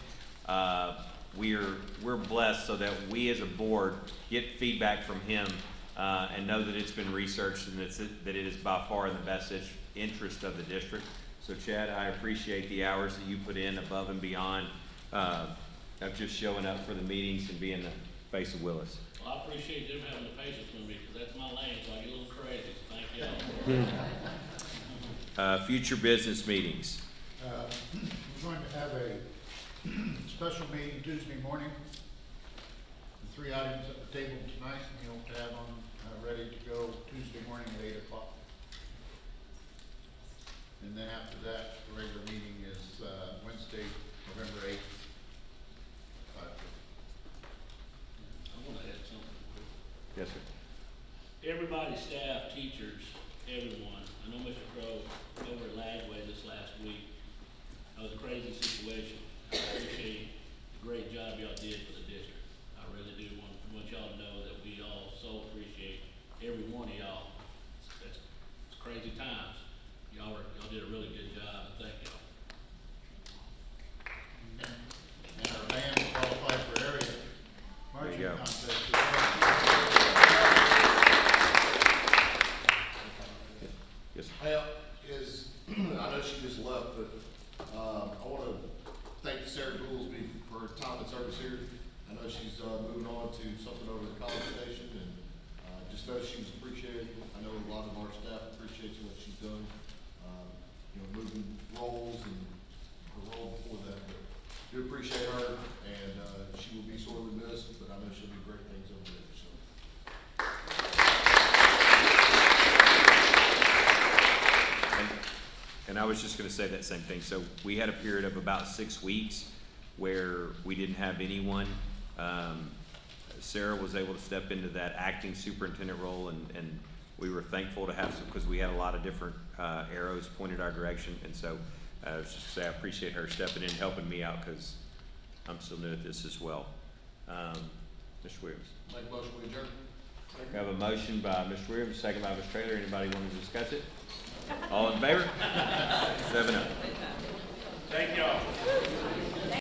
We're blessed so that we as a board get feedback from him and know that it's been researched and that it is by far in the best interest of the district. So Chad, I appreciate the hours that you put in above and beyond of just showing up for the meetings and being the face of Willis. Well, I appreciate them having the patience with me, because that's my lane, so I get a little crazy, so thank y'all. Future business meetings. We're going to have a special meeting Tuesday morning. The 3 items at the table tonight, and you'll have them ready to go Tuesday morning at 8 o'clock. And then after that, the regular meeting is Wednesday, November 8th. I want to add something quick. Yes, sir. Everybody, staff, teachers, everyone. I know Mr. Crowe over at Lagway this last week. That was a crazy situation. I appreciate the great job y'all did for the district. I really do want y'all to know that we all so appreciate every one of y'all. It's crazy times. Y'all did a really good job, and thank y'all. And our band qualified for area marching go. contest. Yes, sir. Hey, I know she just left, but, I wanna thank Sarah Goolsby for her time and service here. I know she's, moving on to something over at the College Station, and, just know she was appreciated. I know a lot of our staff appreciates what she's done, moving roles and her role before that, but do appreciate her, and, she will be sorely missed, but I know she'll do great things over there, so. And I was just gonna say that same thing. So we had a period of about 6 weeks where we didn't have anyone. Sarah was able to step into that acting superintendent role, and we were thankful to have some, because we had a lot of different arrows pointed our direction. And so I was just gonna say I appreciate her stepping in and helping me out, because I'm still new at this as well. Mr. Williams. Make a motion, we adjourn. We have a motion by Mr. Williams, second by Mr. Traylor. Anybody want to discuss it? All in favor? 7-0.